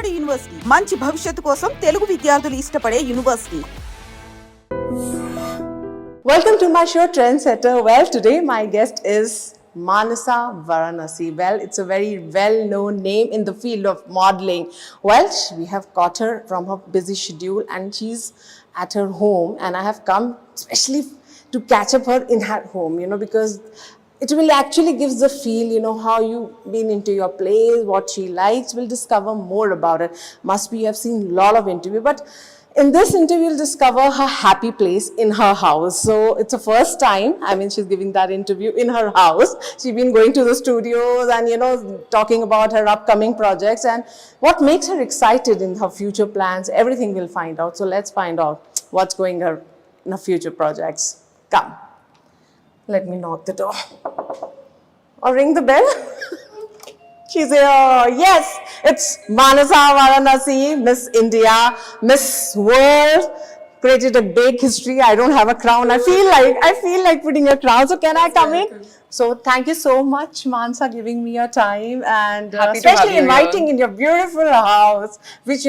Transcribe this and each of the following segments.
Board university మంచి భవిష్యత్తు కోసం తెలుగు విద్యార్థులు ఇష్టపడే university. Welcome to my show Trendsetter. Well, today my guest is Manasa Varanasi. Well, it's a very well-known name in the field of modeling. Well, we have caught her from her busy schedule and she's at her home, and I have come especially to catch up her in her home, because it will actually gives the feel, how you've been into your place, what she likes. We'll discover more about it. Must be you have seen a lot of interview, but in this interview, you'll discover her happy place in her house. So it's the first time, she's giving that interview in her house. She's been going to the studios and, talking about her upcoming projects and what makes her excited in her future plans. Everything we'll find out. So let's find out what's going on in her future projects. Come. Let me knock the door. Or ring the bell. She's here. Yes, it's Manasa Varanasi, Miss India, Miss World. Created a big history. I don't have a crown. I feel like putting a crown. So can I come in? So thank you so much, Manasa, giving me your time and especially inviting in your beautiful house, which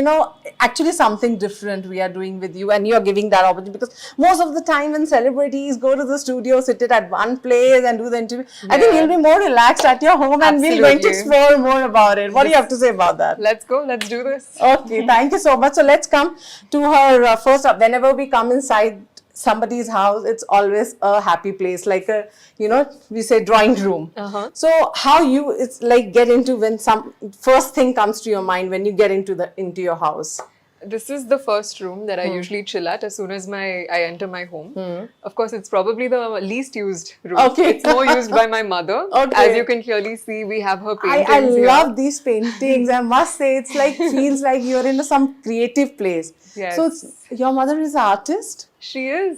actually something different we are doing with you, and you are giving that opportunity, because most of the time when celebrities go to the studio, sit it at one place and do the interview, I think you'll be more relaxed at your home. And we're going to explore more about it. What do you have to say about that? Let's go. Let's do this. Okay, thank you so much. So let's come to her first. Whenever we come inside somebody's house, it's always a happy place, like a we say drawing room. So how it's like get into when some first thing comes to your mind when you get into your house? This is the first room that I usually chill at as soon as I enter my home. Of course, it's probably the least used room. Okay. It's more used by my mother. Okay. As you can clearly see, we have her paintings I here. love these paintings. I must say, it's like feels like you're in some creative place. Yes. So your mother is an artist? She is.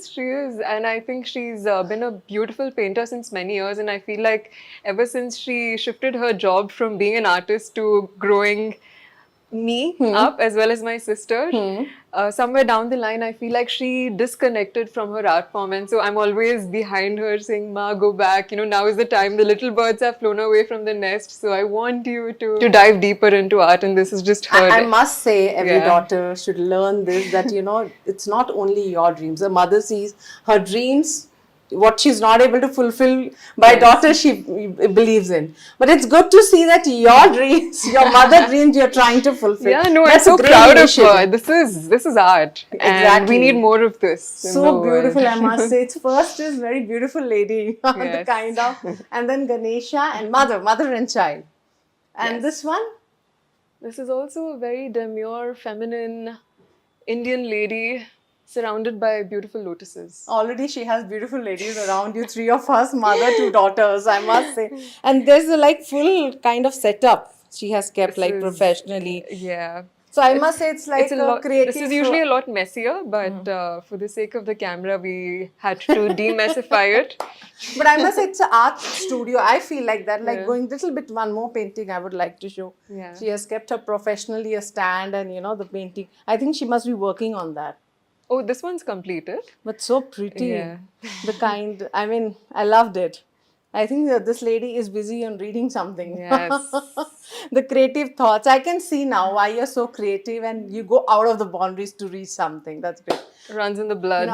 And I think she's been a beautiful painter since many years. And I feel like ever since she shifted her job from being an artist to growing me up as well as my sister, somewhere down the line I feel like she disconnected from her art form, and so I'm always behind her saying, "Ma, go back, now is the time. The little birds have flown away from the nest, so I want you to dive deeper into art." And this is just her. I must say every daughter should learn this, that it's not only your dreams. The mother sees her dreams, what she's not able to fulfill by daughter, she believes in. But it's good to see that your dreams, your mother dreams, you're trying to fulfill. Yeah, no, That's I'm so proud of her. This is art. Exactly. And we need more of this. So beautiful, I must say. It's first is very beautiful lady, the kind of, and then Ganesha and mother and child. And this one? This is also a very demure, feminine Indian lady surrounded by beautiful lotuses. Already she has beautiful ladies around you, 3 of us, mother, 2 daughters, I must say. And there's a full kind of setup she has kept professionally. Yeah. So I must say it's like a creative. This is usually a lot messier, but for the sake of the camera, we had to demessify it. But I must say it's an art studio. I feel like that, going little bit, one more painting I would like to show. Yeah. She has kept her professionally a stand and the painting. I think she must be working on that. Oh, this one's completed. But so pretty. Yeah. The kind, I loved it. I think that this lady is busy on reading something. Yes. The creative thoughts. I can see now why you're so creative and you go out of the boundaries to read something. That's great. Runs in the blood.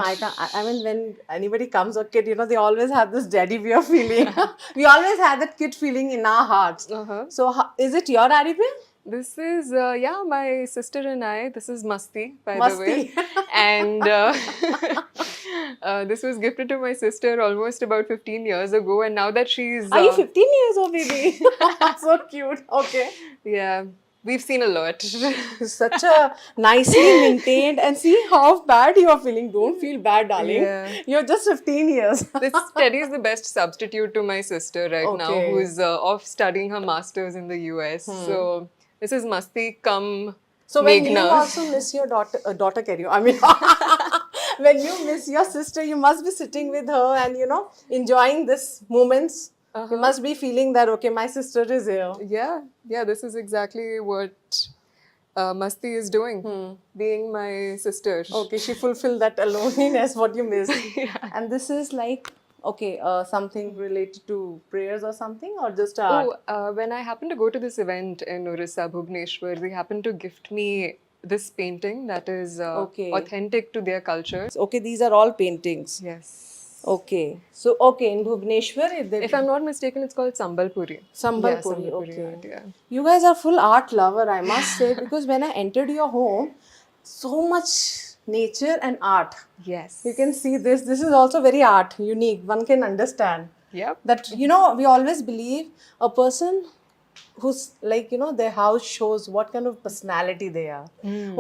When anybody comes or kid, they always have this daddy bear feeling. We always have that kid feeling in our hearts. So is it your daddy bear? This is, my sister and I. This is Masti, by the Masti. way. And this was gifted to my sister almost about 15 years ago. And now that she's... Are you 15 years old, baby? So cute. Okay. Yeah. We've seen a lot. Such a nicely maintained, and see how bad you are feeling. Don't feel bad, darling. Yeah. You're just 15 years. This Teddy is the best substitute to my sister right now, who's off studying her masters in the US. So this is Masti come So when Meghna. you also miss your daughter, when you miss your sister, you must be sitting with her and enjoying this moments. You must be feeling that, okay, my sister is here. Yeah, this is exactly what Masti is doing, being my sister. Okay, she fulfilled that loneliness, what you missed. And this is like Okay, something related to prayers or something, or just When I happened to go to this event in Orissa, Bhubaneswar, they happened to gift me this painting that is Okay. authentic to their culture. Okay, these are all paintings. Yes. Okay, so okay, in Bhubaneswar, If I'm not mistaken, it's called Sambalpuri. Sambalpuri, Yeah, Sambalpuri okay. art, yeah. You guys are full art lover, I must say, because when I entered your home, so much nature and art. Yes. You can see this. This is also very art, unique. One can understand Yep. that, you know, we always believe a person who's like, you know, their house shows what kind of personality they are,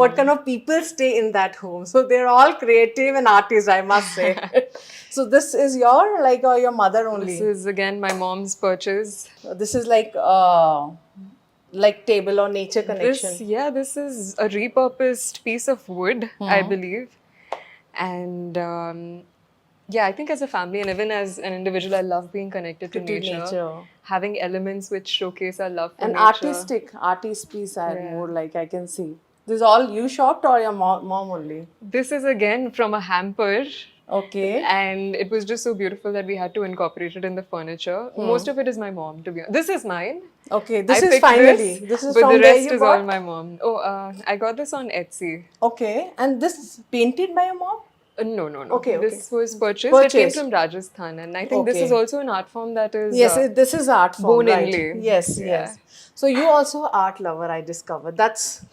what kind of people stay in that home. So they're all creative and artists, I must say. So this is your, like, or your mother only? This is again my mom's purchase. This is like table or nature connection. This is a repurposed piece of wood, I believe. And I think as a family and even as an individual, I love being connected to nature. Having elements which showcase our love for An nature. artist piece, more like I can see. This is all you shopped or your mom only? This is again from a hamper. Okay. And it was just so beautiful that we had to incorporate it in the furniture. Most of it is my mom, to be honest. This is mine. Okay, this I is picked finally. This is but from the where rest you is got? all my mom. I got this on Etsy. Okay, and this painted by your mom? No. Okay, This was purchased. It came Purchased. from Rajasthan, and I think this Okay. is also an art form that is. Yes, this is art form, bone right? inlay. Yes, Yeah. yes. So you also art lover, I discovered. That's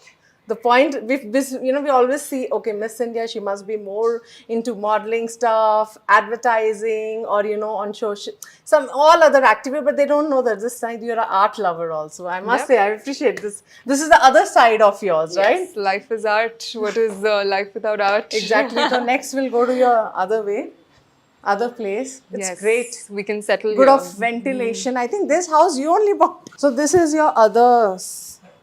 the point. We always see, okay, Miss India, she must be more into modeling stuff, advertising, or on social, some all other activity, but they don't know that this side you're an art lover also. I must Yep. say, I appreciate this. This is the other side of yours, right? Yes, life is art. What is life without art? Exactly. So next we'll go to your other place. It's Yes, great. we can settle Good here. of ventilation. I think this house you only bought. So this is your other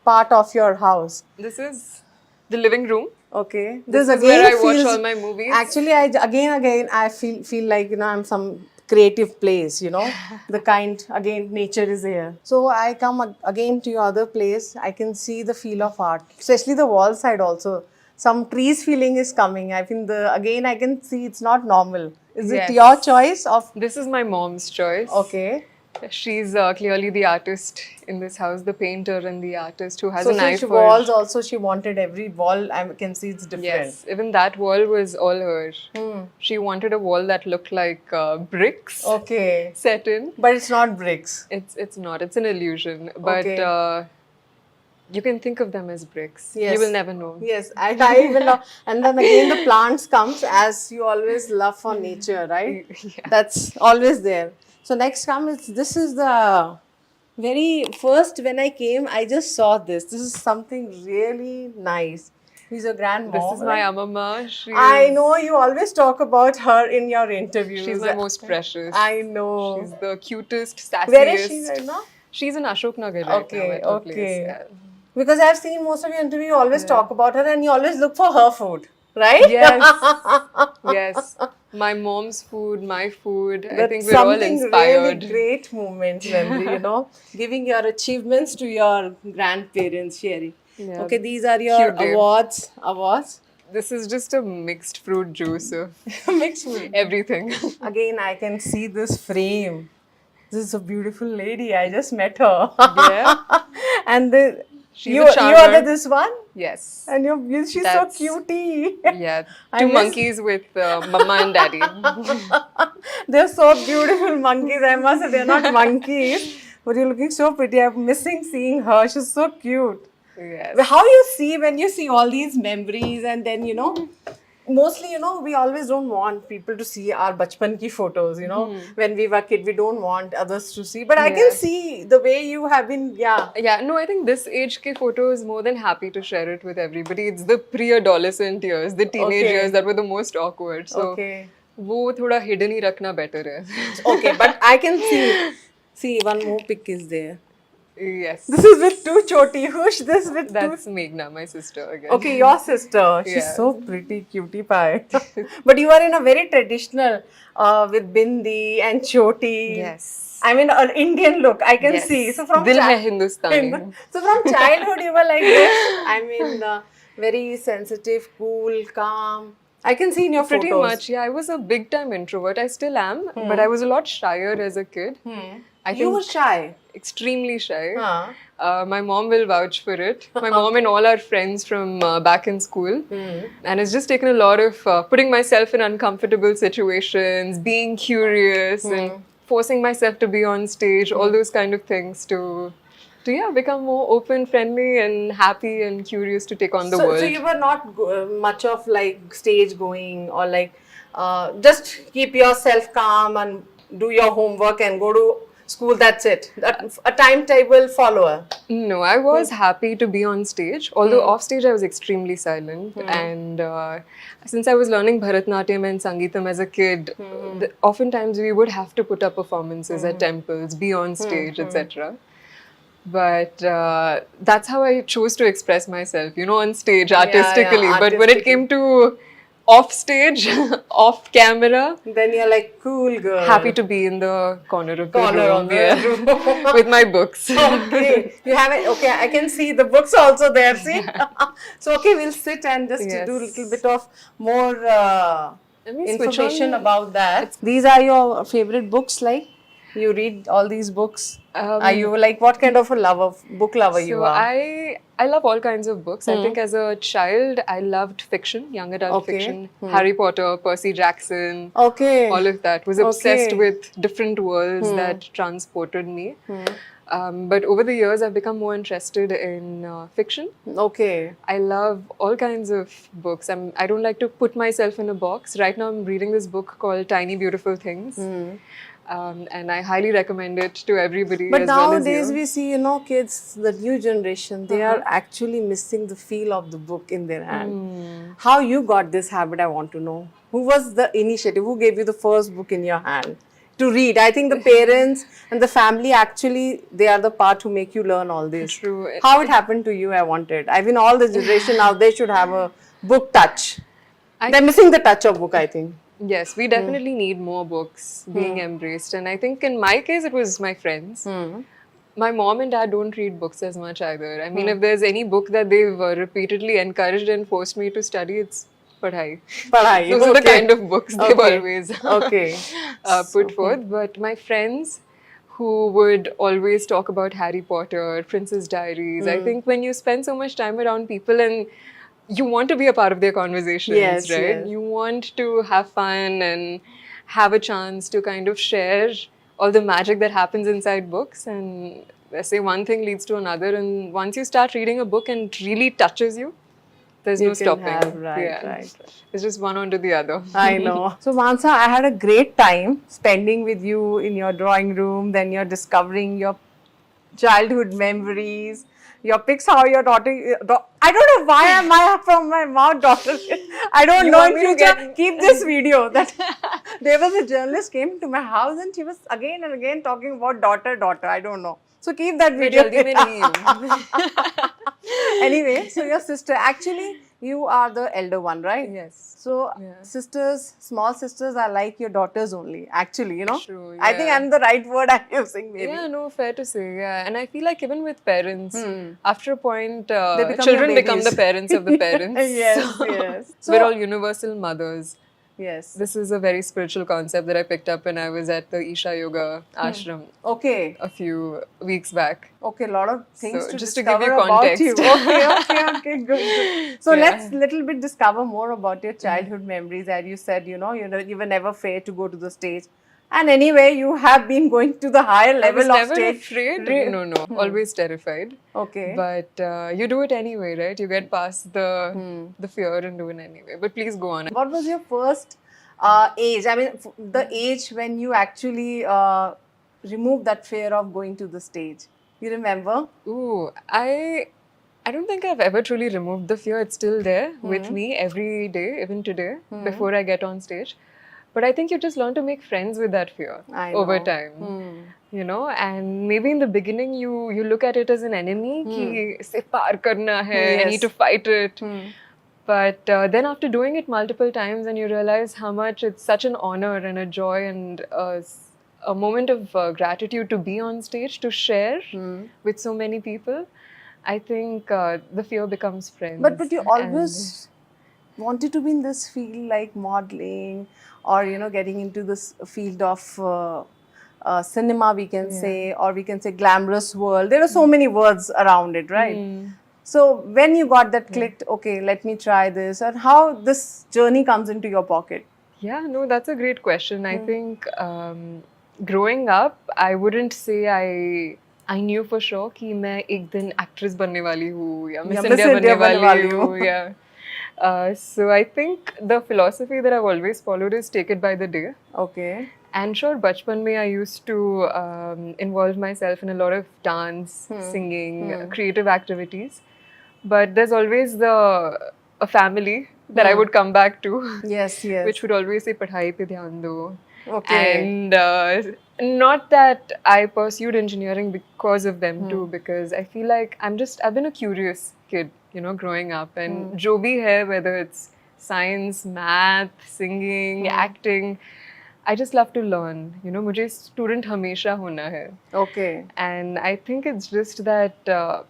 part of your house. This is the living room. Okay. This is again where I watch feels- all my movies. Actually, I again I feel like I'm some creative place. The kind again nature is here. So I come again to your other place. I can see the feel of art, especially the wall side also. Some trees feeling is coming. I think I can see it's not normal. Is Yes. it your choice of? This is my mom's choice. Okay. She's clearly the artist in this house, the painter and the artist who has So an eye she for. walls also, she wanted every wall, I can see it's different. Yes, even that wall was all her. She wanted a wall that looked like bricks Okay. set in. But it's not bricks. It's not. It's an illusion. But Okay. you can think of them as bricks. Yes. You will never know. Yes, I even know. And then again the plants comes as you always love for nature, right? Yeah. That's always there. So next this is the very first when I came, I just saw this. This is something really nice. He's a grandma. This is my right? Amma. I know you always talk about her in your interviews. She's my most precious. I know. She's the cutest, sassiest. Where is she right now? She's in Ashok Nagar right Okay, now at her place. okay. Yeah. Because I've seen most of your interview, you always talk about her and you always look for her food, right? Yes. Yes. My mom's food, my food. I That's think we're all something inspired. really great moment, memory, giving your achievements to your grandparents, sharing. Yeah. Okay, these are your Cute day. awards. This is just a mixed fruit juice of Mixed with. everything. Again, I can see this frame. This is a beautiful lady. I just met her. Yeah. And She's you a are charmer. this one? Yes. And she's That's- so cutie. Yeah. I Two miss- monkeys with mama and daddy. They're so beautiful monkeys. I must say they're not monkeys, but you're looking so pretty. I'm missing seeing her. She's so cute. Yes. But how you see when you see all these memories and then mostly we always don't want people to see our bachpan ki photos. When we were kid, we don't want others to see. But I can Yeah. see the way you have been. Yeah. Yeah, no, I think this age ke photo is more than happy to share it with everybody. It's the pre-adolescent years, the teenage Okay. years that were the most awkward. So, Okay. वो थोड़ा hidden ही रखना better है. Okay, but I can see. See, one more pic is there. Yes. This is with two choti hush. This with two. That's Meghna, my sister again. Okay, your sister. She's Yeah. so pretty, cutie pie. But you are in a very traditional, with bindi and choti. Yes. I mean, an Indian look. I can Yes. see. So from Dil hai Hindustani. So from childhood, you were like this. I mean, very sensitive, cool, calm. I can see in your Pretty photos. much, yeah. I was a big time introvert. I still am, but I was a lot shyer as a kid. I You think were shy. extremely shy. Huh. My mom will vouch for it. My mom and all our friends from back in school. And it's just taken a lot of putting myself in uncomfortable situations, being curious, and forcing myself to be on stage, all those kind of things to yeah, become more open, friendly, and happy and curious to take on the world. So you were not much of like stage going or like just keep yourself calm and do your homework and go to school. That's it. A timetable follower. No, I was happy to be on stage. Although off stage, I was extremely silent. And since I was learning Bharatnatyam and Sangeetam as a kid, oftentimes we would have to put up performances at temples, be on stage, etc. But that's how I chose to express myself, you know, on stage artistically. But when it came to off stage, off camera, Then you're like cool girl. happy to be in the corner of the Corner room, of the yeah, room. with my books. Okay, you have it. Okay, I can see the books also there. See, so okay, we'll sit and just Yes. do a little bit of more Let me switch information on. about that. These are your favorite books, like you read all these books. Are you like what kind of a book lover you So are? I love all kinds of books. I think as a child I loved fiction, young adult Okay. fiction, Harry Potter, Percy Jackson, Okay. all of that. Was obsessed Okay. with different worlds that transported me. But over the years I've become more interested in fiction. Okay. I love all kinds of books. I don't like to put myself in a box. Right now I'm reading this book called Tiny Beautiful Things. And I highly recommend it to everybody. But as well as nowadays you. we see, you know, kids, the new generation, they are actually missing the feel of the book in their hand. How you got this habit, I want to know. Who was the initiative? Who gave you the first book in your hand to read? I think the parents and the family actually, they are the part who make you learn all this. True. How it happened to you, I wanted. I mean, all the generation now, they should have a book touch. They're missing the touch of book, I think. Yes, we definitely need more books being embraced. And I think in my case, it was my friends. My mom and dad don't read books as much either. I mean, if there's any book that they've repeatedly encouraged and forced me to study, it's Padhai. Padhai, Those are the okay. kind of books they've Okay. always Okay. put forth. But my friends who would always talk about Harry Potter, Princess Diaries, I think when you spend so much time around people and you want to be a part of their conversations, Yes, right? yes. You want to have fun and have a chance to kind of share all the magic that happens inside books. And I say one thing leads to another. And once you start reading a book and it really touches you, there's You no can stopping. have- right, Yeah. right. It's just one onto the other. I know. So Mansa, I had a great time spending with you in your drawing room. Then you're discovering your childhood memories, your pics, how your daughter. I don't know why am I from my mouth daughter. I don't You know. want In me to future, get- keep this video. That there was a journalist came to my house and she was again and again talking about daughter. I don't know. So keep that video. jaldi mein nahi hu. Anyway, so your sister, actually, you are the elder one, right? Yes. So sisters, small sisters are like your daughters only, actually, you know. True, I think yeah. I'm the right word I'm using, maybe. Yeah, no, fair to say. Yeah, and I feel like even with parents, after a point, become children your become the babies. parents of the parents. Yes, So yes. we're So- all universal mothers. Yes. This is a very spiritual concept that I picked up when I was at the Isha Yoga ashram Okay. a few weeks back. Okay, a lot of things So, to just to give discover you about context. you. Okay, good. So Yeah. let's little bit discover more about your childhood memories. As you said, you were never afraid to go to the stage. And anyway, you have been going to the higher I level was of never stage. afraid. No, always terrified. Okay. But you do it anyway, right? You get past the fear and do it anyway. But please go on. What was your first age? I mean, the age when you actually removed that fear of going to the stage. You remember? Ooh, I don't think I've ever truly removed the fear. It's still there with me every day, even today, before I get on stage. But I think you just learn to make friends with that fear I over know. time. You know, and maybe in the beginning you look at it as an enemy, कि इसे पार करना है, I Yes. need to fight it. But then after doing it multiple times and you realize how much it's such an honor and a joy and a moment of gratitude to be on stage, to share with so many people, I think the fear becomes friends. But you always wanted to be in this field like modeling or, you know, getting into this field of cinema, we can say, or we can say glamorous world. There are so many words around it, right? So when you got that clicked, okay, let me try this, and how this journey comes into your pocket? Yeah, no, that's a great question. I think growing up, I wouldn't say I knew for sure कि मैं एक दिन actress बनने वाली हूँ या Miss India बनने वाली हूँ. Yeah. So I think the philosophy that I've always followed is take it by the day. Okay. And sure, bachpan mein I used to involve myself in a lot of dance, singing, creative activities. But there's always a family that I would come back to. Yes, yes. Which would always say padhai pe dhyan do. Okay. And not that I pursued engineering because of them too, because I feel like I've been a curious kid, you know, growing up. And jo bhi hai, whether it's science, math, singing, acting, I just love to learn. You know, मुझे student हमेशा होना है. Okay. And I think it's just that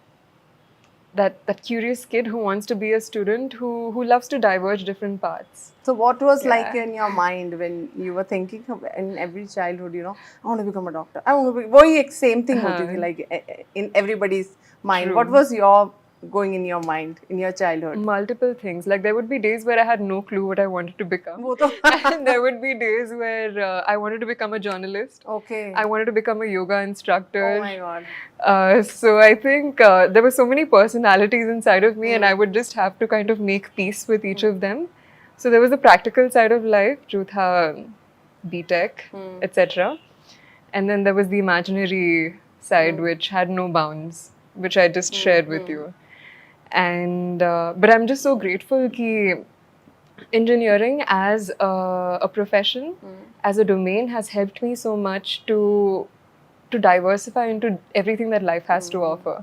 that curious kid who wants to be a student who loves to diverge different paths. So what was like in your mind when you were thinking of, in every childhood, you know, I want to become a doctor. I want to be, वही same thing होती थी, like in everybody's mind. True. What was your going in your mind in your childhood? Multiple things. Like there would be days where I had no clue what I wanted to become. वो तो And there would be days where I wanted to become a journalist. okay. I wanted to become a yoga instructor. Oh my god. So I think there were so many personalities inside of me, and I would just have to kind of make peace with each of them. So there was the practical side of life, जो था B.Tech, etc. And then there was the imaginary side, which had no bounds, which I just shared with you. And but I'm just so grateful that engineering as a profession, as a domain, has helped me so much to diversify into everything that life has to offer.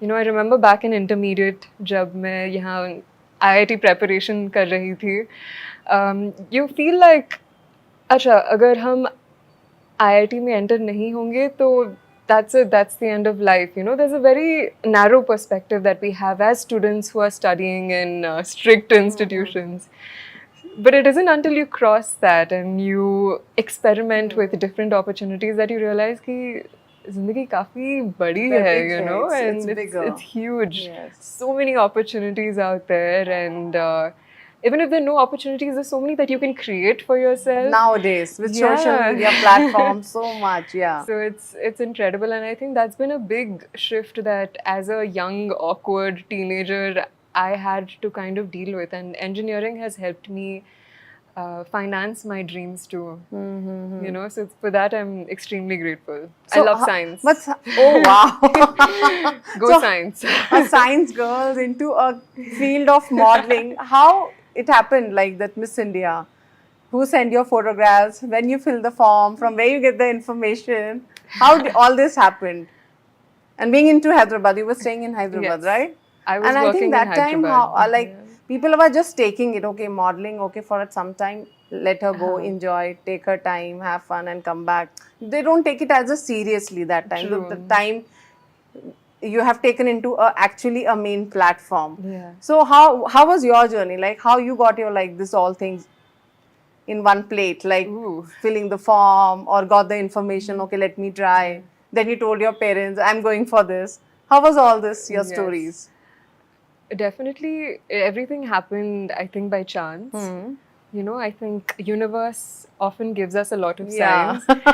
You know, I remember back in intermediate, जब मैं यहाँ IIT preparation कर रही थी, you feel like, अच्छा, अगर हम IIT में enter नहीं होंगे तो that's it, that's the end of life. You know, there's a very narrow perspective that we have as students who are studying in strict institutions. But it isn't until you cross that and you experiment with different opportunities that you realize कि ज़िंदगी काफ़ी बड़ी है, you know, and it's huge. Yes. So many opportunities out there, and even if there are no opportunities, there's so many that you can create for yourself. Nowadays with social media platforms, so much, yeah. So it's incredible, and I think that's been a big shift that as a young, awkward teenager, I had to kind of deal with, and engineering has helped me finance my dreams too. You know, so for that I'm extremely grateful. So I love science. Oh wow. Go science. A science girl into a field of modeling. How it happened, like that Miss India? Who sent your photographs? When you fill the form? From where you get the information? How did all this happened? And being into Hyderabad, you were staying in Hyderabad, Yes. right? I was And I working think that in time, Hyderabad. people were just taking it, okay, modeling, okay, for some time, let her go, enjoy, take her time, have fun, and come back. They don't take it as a seriously that time. True. The time you have taken into actually a main platform. Yeah. So how was your journey? Like how you got your like this all things in one plate, like Ooh. filling the form or got the information, okay, let me try. Then you told your parents, I'm going for this. How was all this, your Yes. stories? Definitely, everything happened, I think, by chance. You know, I think universe often gives us a lot of Yeah. signs.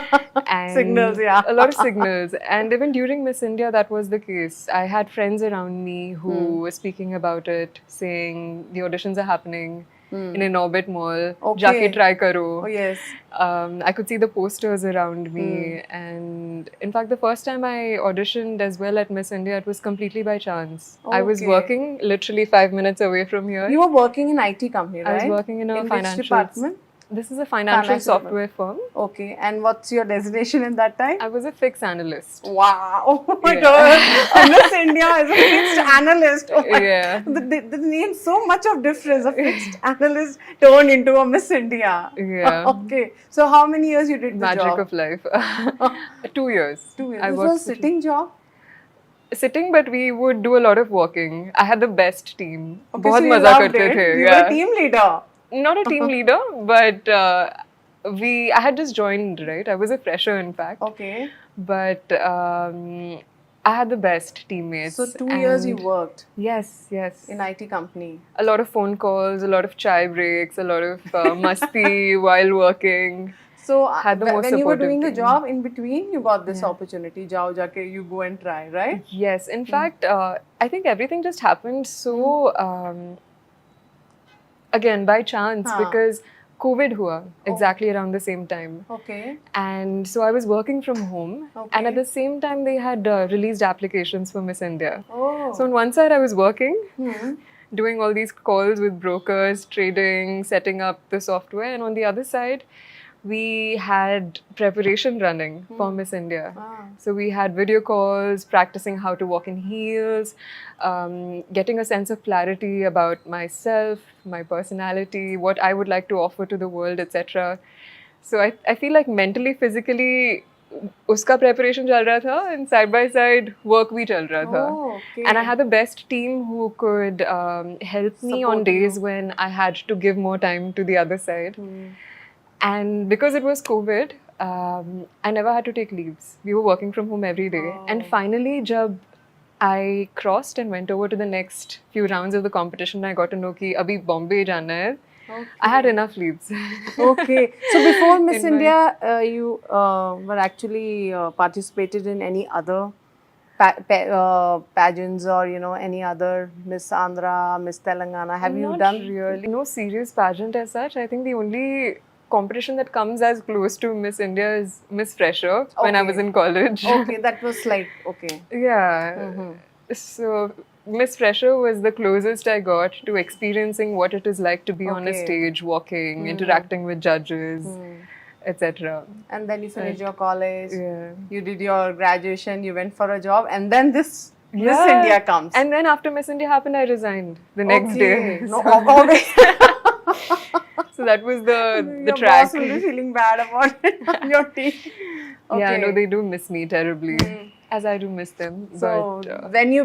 And Signals, yeah. A lot of signals. And even during Miss India, that was the case. I had friends around me who were speaking about it, saying the auditions are happening in an Orbit Mall. Okay. Jaake try karo. Oh yes. I could see the posters around me, and in fact, the first time I auditioned as well at Miss India, it was completely by chance. I was Okay. working literally 5 minutes away from here. You were working in IT company, right? I was working in a which financial department? This is a financial Financial software firm. Okay. And what's your designation in that time? I was a fixed analyst. Wow. Oh my Yeah. God. Miss India is a fixed analyst. Oh my Yeah. The name, so much of difference. A fixed analyst turned into a Miss India. Yeah. Okay. So how many years you did the Magic job? of life. 2 years. 2 years. I This worked was a sitting job? sitting, but we would do a lot of walking. I had the best team. Okay, बहुत so you मजा loved करते it. थे. You were a team leader. Not a team leader, but I had just joined, right? I was a fresher, in fact. Okay. But I had the best teammates. So 2 years you and- worked Yes, yes. in IT company. A lot of phone calls, a lot of chai breaks, a lot of masti while working. So Had the most when you were supportive doing the team. job in between, you got this opportunity. Jao jaake you go and try, right? Yes, in fact, I think everything just happened so again by chance Huh. because COVID hua exactly around the same time. Okay. And so I was working from home, Okay. and at the same time they had released applications for Miss India. Oh. So on one side I was working, Hmm. doing all these calls with brokers, trading, setting up the software, and on the other side we had preparation running for Miss India. Ah. So we had video calls, practicing how to walk in heels, getting a sense of clarity about myself, my personality, what I would like to offer to the world, etc. So I feel like mentally, physically, उसका preparation चल रहा था, and side by side work भी चल रहा था. Oh, okay. And I had the best team who could help me on Support days you. when I had to give more time to the other side. And because it was COVID, I never had to take leaves. We were working from home every day. And finally, jab I crossed and went over to the next few rounds of the competition, I got to know कि अभी Bombay जाना है. I had enough leaves. Okay. So before Miss In my- India, you were actually participated in any other pageants or any other Miss Andhra, Miss Telangana. Have you Not done? really no serious pageant as such. I think the only competition that comes as close to Miss India is Miss Fresher when I Okay. was in college. Okay, that was like okay. Yeah. So Miss Fresher was the closest I got to experiencing what it is like to be on a Okay. stage, walking, interacting with judges, etc. And then you finished your college. Yeah. You did your graduation. You went for a job, and then this Miss Yeah. India comes. And then after Miss India happened, I resigned the next Okay. day. No, So, always. so that was the Your track. boss will be feeling bad about it. Your team. Yeah, Okay. no, they do miss me terribly, as I do miss them. So but when you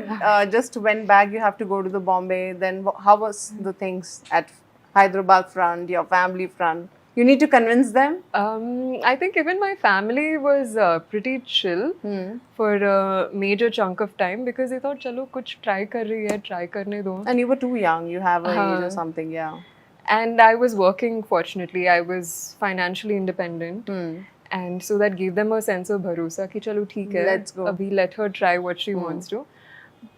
just went back, you have to go to the Bombay. Then how was the things at Hyderabad front, your family front? You need to convince them. I think even my family was pretty chill for a major chunk of time because they thought, "Chalo, kuch try kar rahi hai, try karne do." And you were too young. You have a age or something, yeah. And I was working. Fortunately, I was financially independent. And so that gave them a sense of bharosa ki chalo theek hai, Let's go. abhi let her try what she wants to.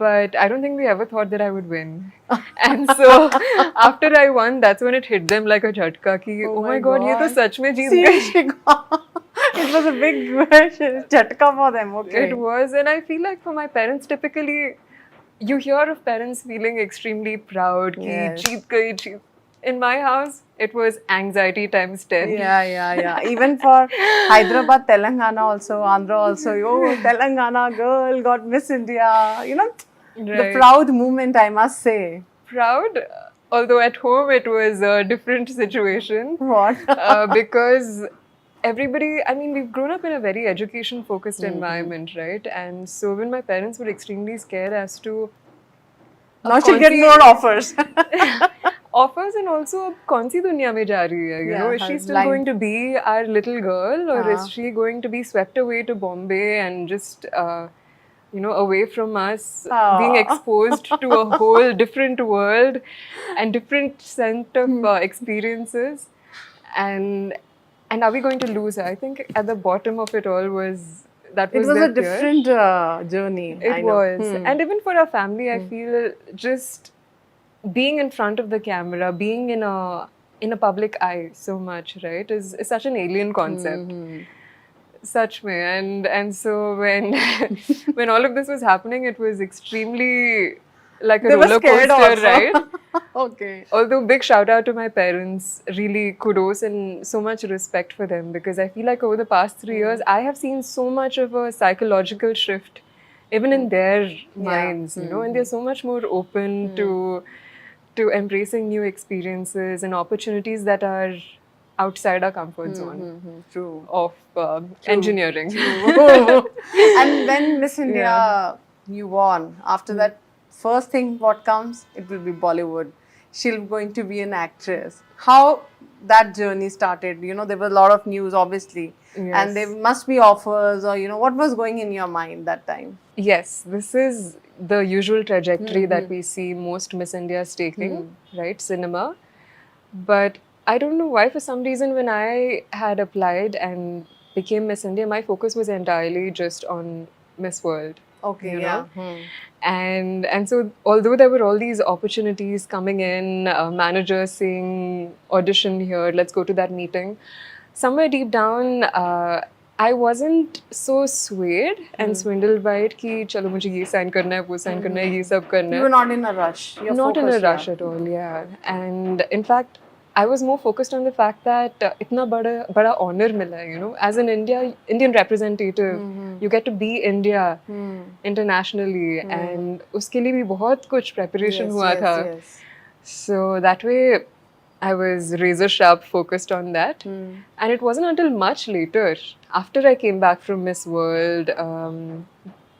But I don't think they ever thought that I would win. And so after I won, that's when it hit them like a jhatka ki, oh my god, ye to sach mein jeet gaye. Seriously, it was a big chatka for them. Okay. It was, and I feel like for my parents, typically, you hear of parents feeling extremely proud. Ki, Yes. jeet gayi, jeet. In my house, it was anxiety times 10. Yeah. Even for Hyderabad, Telangana also, Andhra also. Oh, Telangana girl got Miss India. The Right. proud moment, I must say. Proud, although at home it was a different situation. What? Because everybody, I mean, we've grown up in a very education focused environment, right? And so when my parents were extremely scared as to Now she'll get कौन-सी- more offers. offers and also अब कौन सी दुनिया में जा रही है, you know, Yeah, is she her still life. going to be our little girl or Uh-huh. is she going to be swept away to Bombay and just away from us, being exposed to a whole different world and different set of experiences, and are we going to lose her? I think at the bottom of it all was that It was was their a fear. different journey. I It know. was. And even for our family, I feel just being in front of the camera, being in a public eye so much, right, is such an alien concept. Such me. And so when when all of this was happening, it was extremely like a They were roller scared coaster, also. right? Okay. Although big shout out to my parents, really kudos and so much respect for them because I feel like over the past 3 years I have seen so much of a psychological shift even in their minds, you know, and they're so much more open to embracing new experiences and opportunities that are outside our comfort zone True. of engineering. And when Miss India You won. After that, first thing what comes, it will be Bollywood. She'll going to be an actress. How that journey started? You know, there was a lot of news, obviously, Yes. and there must be offers, or you know, what was going in your mind that time? Yes, this is the usual trajectory that we see most Miss Indias taking, right? Cinema. But I don't know why, for some reason, when I had applied and became Miss India, my focus was entirely just on Miss World. Okay, You yeah. know? And so although there were all these opportunities coming in, managers saying audition here, let's go to that meeting, somewhere deep down I wasn't so swayed and swindled by it कि चलो मुझे ये sign करना है, वो sign करना है, ये सब करना You है. were not in a rush. You're Not in a focused, rush yeah. at all, yeah. And in fact, I was more focused on the fact that इतना बड़ा honor मिला है, you know, as an Indian representative, you get to be India internationally, and उसके लिए भी बहुत कुछ preparation Yes, हुआ yes, था. yes. So that way, I was razor sharp focused on that. And it wasn't until much later, after I came back from Miss World,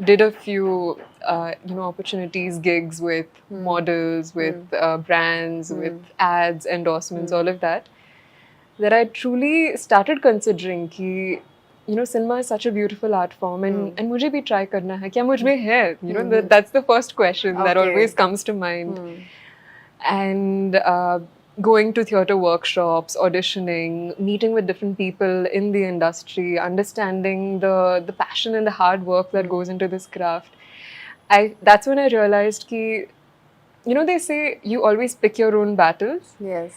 did a few opportunities, gigs with models, with brands, with ads, endorsements, all of that I truly started considering कि cinema is such a beautiful art form, and मुझे भी try करना है. क्या मुझ में है? You know, that's the first question that Okay. always comes to mind. And going to theatre workshops, auditioning, meeting with different people in the industry, understanding the passion and the hard work that goes into this craft. That's when I realized कि, they say you always pick your own battles. Yes.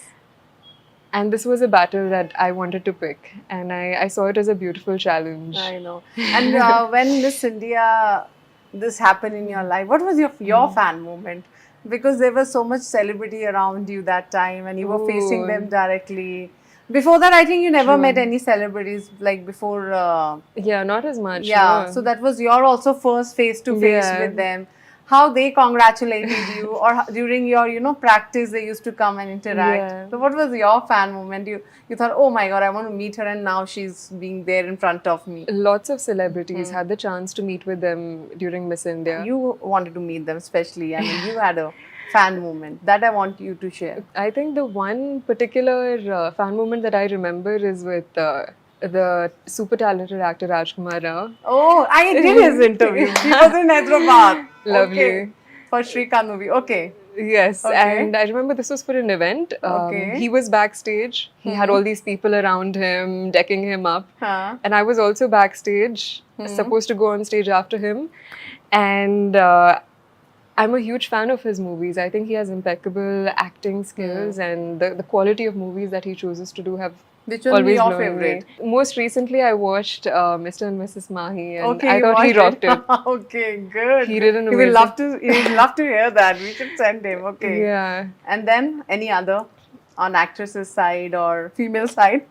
And this was a battle that I wanted to pick. And I saw it as a beautiful challenge. I know. And when Miss India, this happened in your life, what was your fan moment? Because there was so much celebrity around you that time, and you were facing Ooh. them directly. Before that, I think you never met any celebrities like before. Yeah, not as much. Yeah, no. so that was your also first face to face Yeah. with them. How they congratulated you, or during your practice they used to come and interact. Yeah. So what was your fan moment? You thought, oh my god, I want to meet her, and now she's being there in front of me. Lots of celebrities had the chance to meet with them during Miss India. You wanted to meet them, especially. I mean, you had a fan moment that I want you to share. I think the one particular fan moment that I remember is with the super talented actor Rajkumar Rao. Oh, I did his interview. He was in Hyderabad. Lovely. Okay. For Shrikant movie. Okay. Yes, Okay. and I remember this was for an event. Okay. He was backstage. He had all these people around him, decking him up. Huh. And I was also backstage, supposed to go on stage after him. And I'm a huge fan of his movies. I think he has impeccable acting skills, and the quality of movies that he chooses to do have Which one was always your blown favorite? me. Most recently, I watched Mr. and Mrs. Mahi, and Okay, I you thought he watched rocked it. Okay, good. He did an He will amazing- love to. He will love to hear that. We should send him. Okay. Yeah. And then any other on actresses side or female side?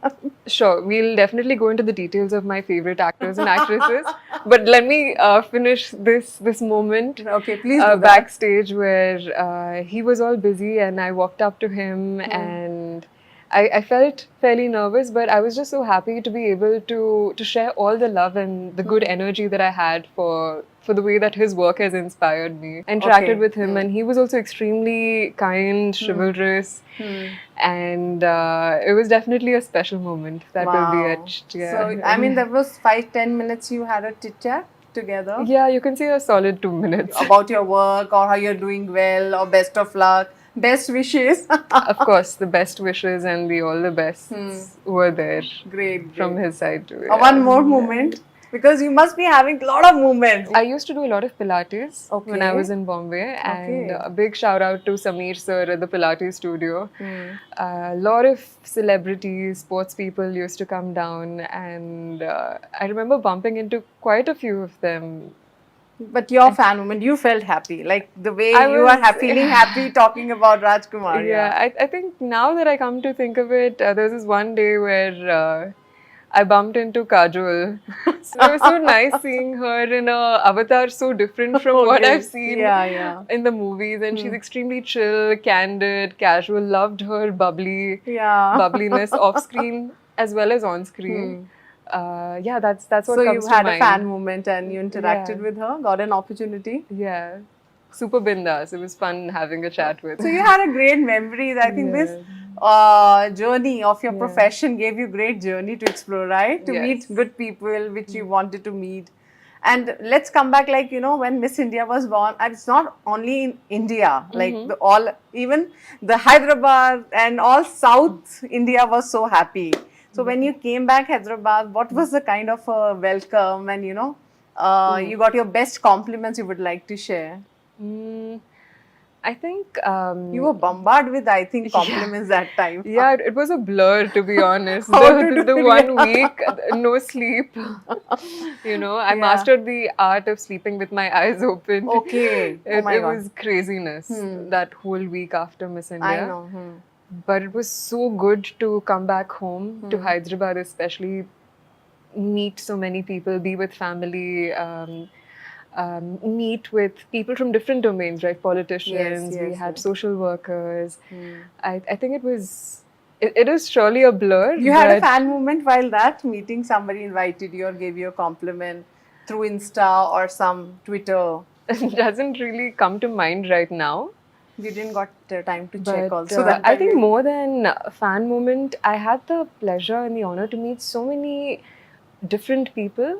Sure, we'll definitely go into the details of my favorite actors and actresses. But let me finish this moment Okay, please do that. backstage where he was all busy, and I walked up to him, and I felt fairly nervous, but I was just so happy to be able to share all the love and the good energy that I had for the way that his work has inspired me. I interacted Okay. with him, and he was also extremely kind, chivalrous, and it was definitely a special moment that will be etched. Yeah. So, I mean, there was 5-10 minutes you had a chit chat together Yeah, you can say a solid 2 minutes. about your work or how you're doing well or best of luck, best wishes. Of course, the best wishes and the all the bests were there Great. from his side too. One more moment, because you must be having a lot of moments. I used to do a lot of Pilates when I Okay. was in Bombay, and Okay. a big shout out to Sameer sir at the Pilates studio. A lot of celebrities, sports people used to come down, and I remember bumping into quite a few of them. But your fan moment, you felt happy, like the way I you was- are feeling happy talking about Rajkumar. Yeah, I think now that I come to think of it, there was this one day where I bumped into Kajol. So it was so nice seeing her in a avatar so different from what Okay. I've seen Yeah. in the movies. And she's extremely chill, candid, casual, loved her Yeah. bubbliness off screen as well as on screen. Yeah, that's what So comes you to had mind. a fan moment and you interacted Yeah. with her, got an opportunity. Yeah, super bindas. It was fun having a chat with. So you had a great memories. I think this journey of your profession gave you great journey to explore, right? To meet Yes. good people which you wanted to meet. And let's come back, like, you know, when Miss India was born, and it's not only in India, like even the Hyderabad and all South India was so happy. So when you came back Hyderabad, what was the kind of welcome, and you got your best compliments you would like to share? Mm, I think You were bombarded with, I think, compliments that time. yeah, it was a blur to be honest. How to The do it, one yeah. week, no sleep. I Yeah. mastered the art of sleeping with my eyes open. Okay. Oh my It God. was craziness that whole week after Miss India. I know. But it was so good to come back home to Hyderabad, especially meet so many people, be with family, meet with people from different domains, right? Politicians, we yes, had yes. social workers. I think it is surely a blur. You had a but fan moment while that meeting, somebody invited you or gave you a compliment through Insta or some Twitter. it doesn't really come to mind right now. You didn't got time to check But also that I time think maybe. more than a fan moment, I had the pleasure and the honor to meet so many different people.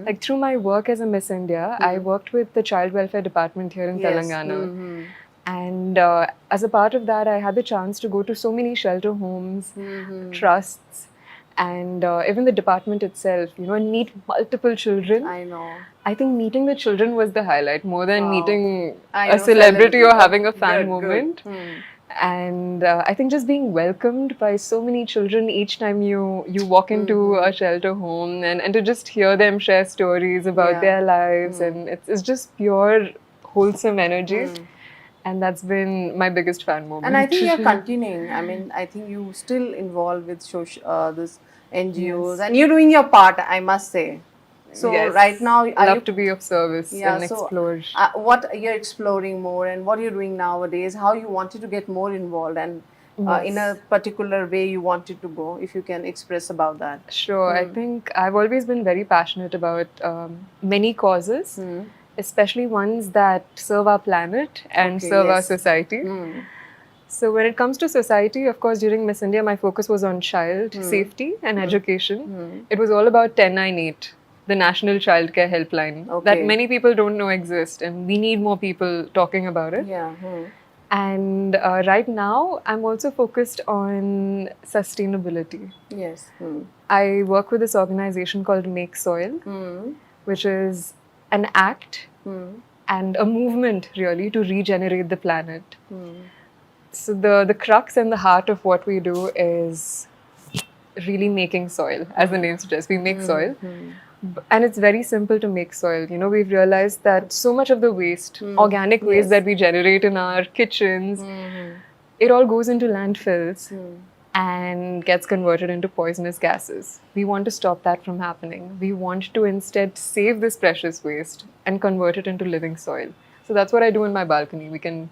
Like through my work as a Miss India, I worked with the Child Welfare Department here in Yes. Telangana. And as a part of that, I had the chance to go to so many shelter homes, trusts, and even the department itself, and meet multiple children. I know. I think meeting the children was the highlight more than Wow. meeting I a know, celebrity or celebrity. having a fan Good, good. moment. And I think just being welcomed by so many children each time you walk into a shelter home, and to just hear them share stories about Yeah. their lives, and it's just pure wholesome energy. And that's been my biggest fan moment. And I think you're continuing. I mean, I think you still involved with this NGOs, and you're doing your part, I must say. So Yes. right now, are love you to be of service and explore. What you're exploring more, and what you're doing nowadays, how you wanted to get more involved, and in a particular way you wanted to go, if you can express about that. Sure. I think I've always been very passionate about many causes, especially ones that serve our planet and Okay, serve our yes. society. So when it comes to society, of course, during Miss India, my focus was on child safety and education. It was all about 1098, the National Child Care Helpline, that Okay. many people don't know exist, and we need more people talking about it. Yeah. And right now, I'm also focused on sustainability. Yes. I work with this organization called Make Soil, which is an act and a movement really to regenerate the planet. So the crux and the heart of what we do is really making soil, as the name suggests. We make soil. And it's very simple to make soil. We've realized that so much of the waste, organic waste that we generate in our kitchens, it all goes into landfills and gets converted into poisonous gases. We want to stop that from happening. We want to instead save this precious waste and convert it into living soil. So that's what I do in my balcony. We can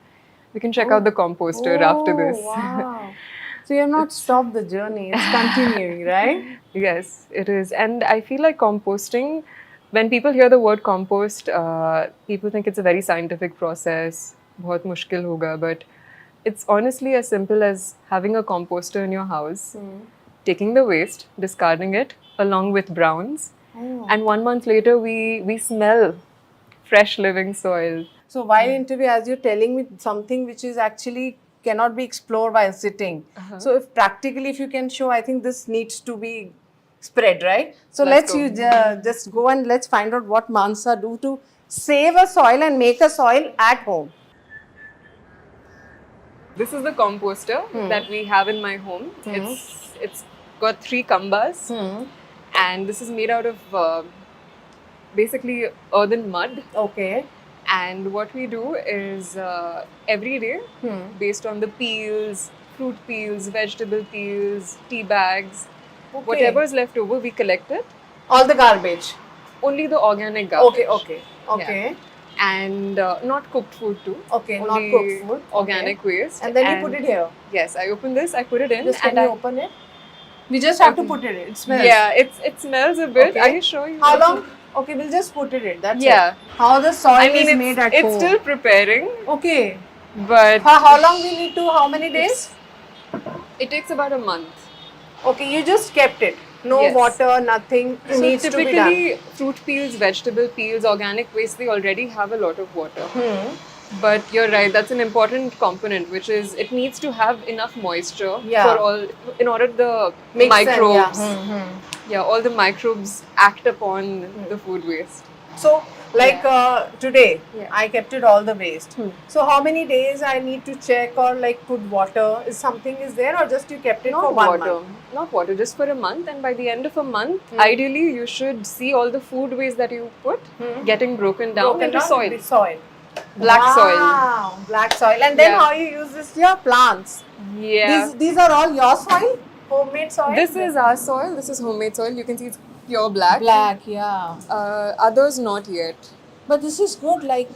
check out the composter after this. Wow. So you have not stopped the journey, it's continuing, right? Yes, it is. And I feel like composting, when people hear the word compost, people think it's a very scientific process, bahut mushkil hoga, but it's honestly as simple as having a composter in your house, taking the waste, discarding it along with browns, and 1 month later we smell fresh living soil. So while interview, as you're telling me something which is actually cannot be explored while sitting. So if practically, if you can show, I think this needs to be spread, right? So let's go. you just go and let's find out what Mansa do to save a soil and make a soil at home. This is the composter that we have in my home. It's got 3 kambas, and this is made out of basically earthen mud. Okay. And what we do is every day, based on the peels, fruit peels, vegetable peels, tea bags, whatever is left over, we collect it. All the garbage. Only the organic garbage. Okay. And not cooked food too. Okay, not Only cooked food. Organic waste. And then you put it here. Yes, I open this, I put it in. Just can and you open it? We just have to put it in. It smells. Yeah, it smells a bit. Okay. Are you sure? How long? Okay, we'll just put it in. That's Yeah. it. How the soil I mean, is made at it's home. still preparing, Okay. but For how long we need to? How many days? it takes about a month. Okay, you just kept it. No Yes. water, nothing So needs to be done. typically, fruit peels, vegetable peels, organic waste, they already have a lot of water. But you're right, that's an important component, which is it needs to have enough moisture Yeah. for all, in order the Makes sense, microbes, yeah. yeah, all the microbes act upon the food waste. So, like today, Yeah. I kept it all the waste. So, how many days I need to check or like put water? Is something is there or just you kept it for Not 1 water, month? not water, just for a month. And by the end of a month, ideally, you should see all the food waste that you put getting broken down Broken into down soil. into soil. Black soil. Wow, black soil. And then Yeah. how you use this? Your plants. Yeah. These are all your soil, homemade soil. This is our soil. This is homemade soil. You can see it's pure black. black, yeah. Others not yet. But this is good. Like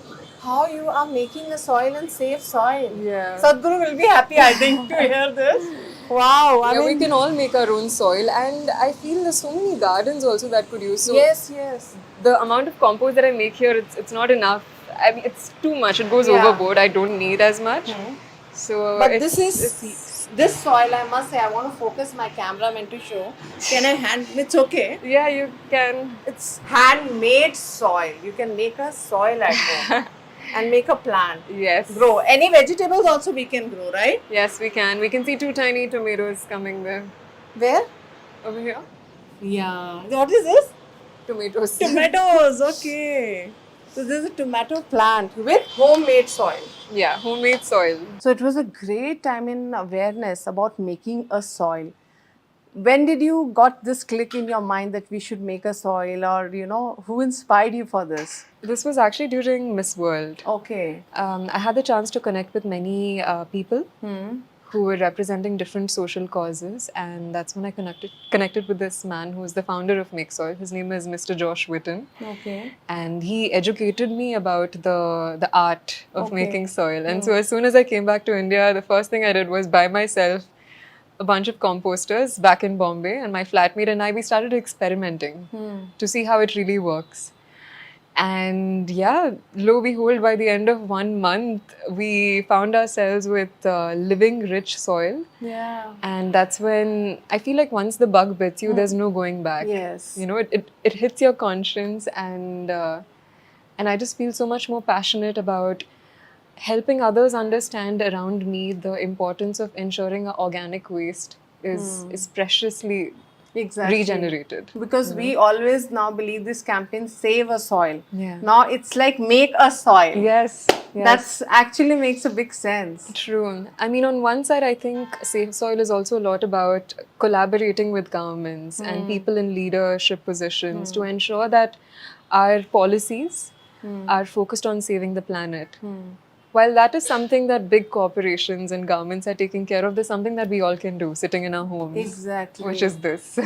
how you are making a soil and safe soil. Yeah. Sadhguru will be happy, I think, to hear this. Wow. I Yeah, we mean, can all make our own soil, and I feel there's so many gardens also that could use. So yes, yes. the amount of compost that I make here, it's not enough. I mean, it's too much. It goes Yeah. overboard. I don't need as much. So, But it's- this it's- is this soil. I must say, I want to focus my cameraman to show. Can I hand? It's okay. yeah, you can. It's handmade soil. You can make a soil at home and make a plant. Yes. Grow any vegetables also we can grow, right? Yes, we can. We can see 2 tiny tomatoes coming there. Where? Over here. Yeah. What is this? Tomatoes. Tomatoes. Okay. So this is a tomato plant with homemade soil. Yeah, homemade soil. So it was a great time in awareness about making a soil. When did you got this click in your mind that we should make a soil, or who inspired you for this? This was actually during Miss World. Okay. I had the chance to connect with many people who were representing different social causes, and that's when I connected with this man who is the founder of Make Soil. His name is Mr. Josh Witten, Okay. and he educated me about the art of Okay. making soil. And so as soon as I came back to India, the first thing I did was buy myself a bunch of composters back in Bombay, and my flatmate and I, we started experimenting to see how it really works. And yeah, lo and behold, by the end of 1 month, we found ourselves with living, rich soil. Yeah. And that's when I feel like once the bug bits you, there's no going back. Yes. You know, it hits your conscience, and I just feel so much more passionate about helping others understand around me the importance of ensuring our organic waste is preciously Exactly. regenerated. Because we always now believe this campaign, save a soil. Yeah. Now it's like make a soil. Yes. That's actually makes a big sense. True. I mean, on one side, I think Safe Soil is also a lot about collaborating with governments and people in leadership positions to ensure that our policies are focused on saving the planet. While that is something that big corporations and governments are taking care of, there's something that we all can do sitting in our homes. Exactly. Which is this.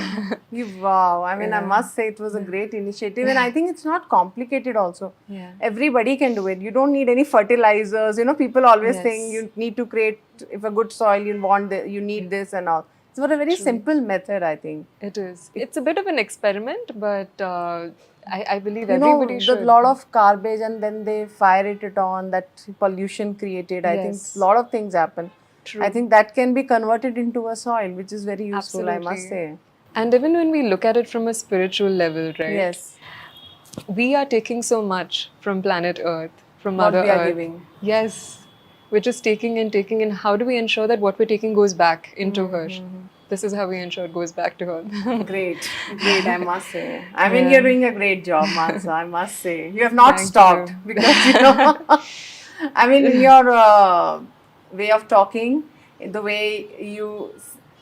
Wow. I mean, I must say it was a great initiative, and I think it's not complicated also. Yeah. Everybody can do it. You don't need any fertilizers. People always Yes. think you need to create, if a good soil, you need this and all. It's a very simple method, I think. It is. It's a bit of an experiment, but I believe everybody should. A lot of garbage, and then they fire it on, that pollution created. I think Yes. a lot of things happen. True. I think that can be converted into a soil, which is very useful, I must Absolutely. say. And even when we look at it from a spiritual level, right? Yes. We are taking so much from planet Earth, from What Mother we are Earth. giving. Yes. We're just taking and taking, and how do we ensure that what we're taking goes back into her? This is how we ensure it goes back to her. Great, I must say. I mean, you're doing a great job, Mansa, I must say. You have not Thank stopped you. because, I mean, in your way of talking, in the way you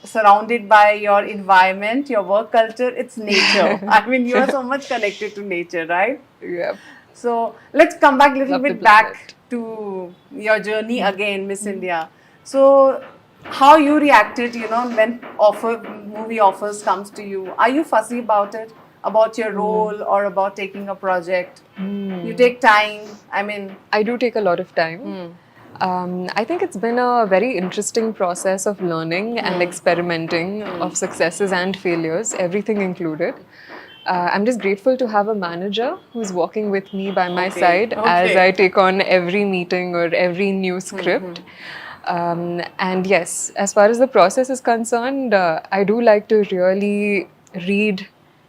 surrounded by your environment, your work culture, it's nature. I mean, you are so much connected to nature, right? Yeah. So let's come back a little Love the bit back planet. to your journey again, Miss India. So how you reacted, when movie offers comes to you? Are you fussy about it, about your role or about taking a project? You take time. I mean, I do take a lot of time. I think it's been a very interesting process of learning and experimenting, of successes and failures, everything included. I'm just grateful to have a manager who's walking with me by my side as okay. I take on every meeting or every new script. And yes, as far as the process is concerned, I do like to really read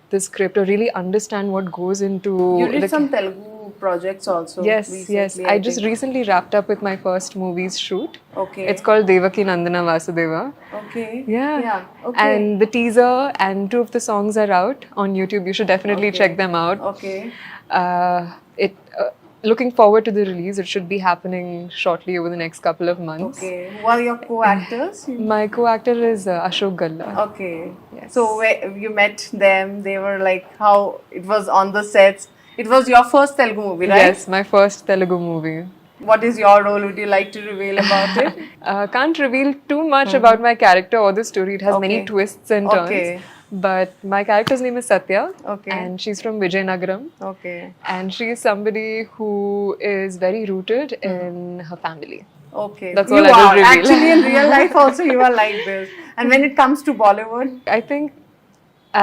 the script or really understand what goes into You did the some Telugu projects also. Yes, recently, yes. I just think. recently wrapped up with my first movie's shoot. Okay. It's called Devaki Nandana Vasudeva. Okay. Yeah. Yeah. Okay. And the teaser and 2 of the songs are out on YouTube. You should definitely check them out. Okay. It looking forward to the release. It should be happening shortly over the next couple of months. Okay. Who are your co-actors? My co-actor is Ashok Galla. Okay. Yes. So where you met them, they were like how it was on the sets. It was your first Telugu movie, right? Yes, my first Telugu movie. What is your role? Would you like to reveal about it? Can't reveal too much about my character or the story. It has many Okay. twists and turns. Okay. But my character's name is Satya, Okay. and she's from Vijayanagaram, Okay. and she is somebody who is very rooted in her family. Okay. That's you all I will are. reveal. Actually, in real life also you are like this. And when it comes to Bollywood, I think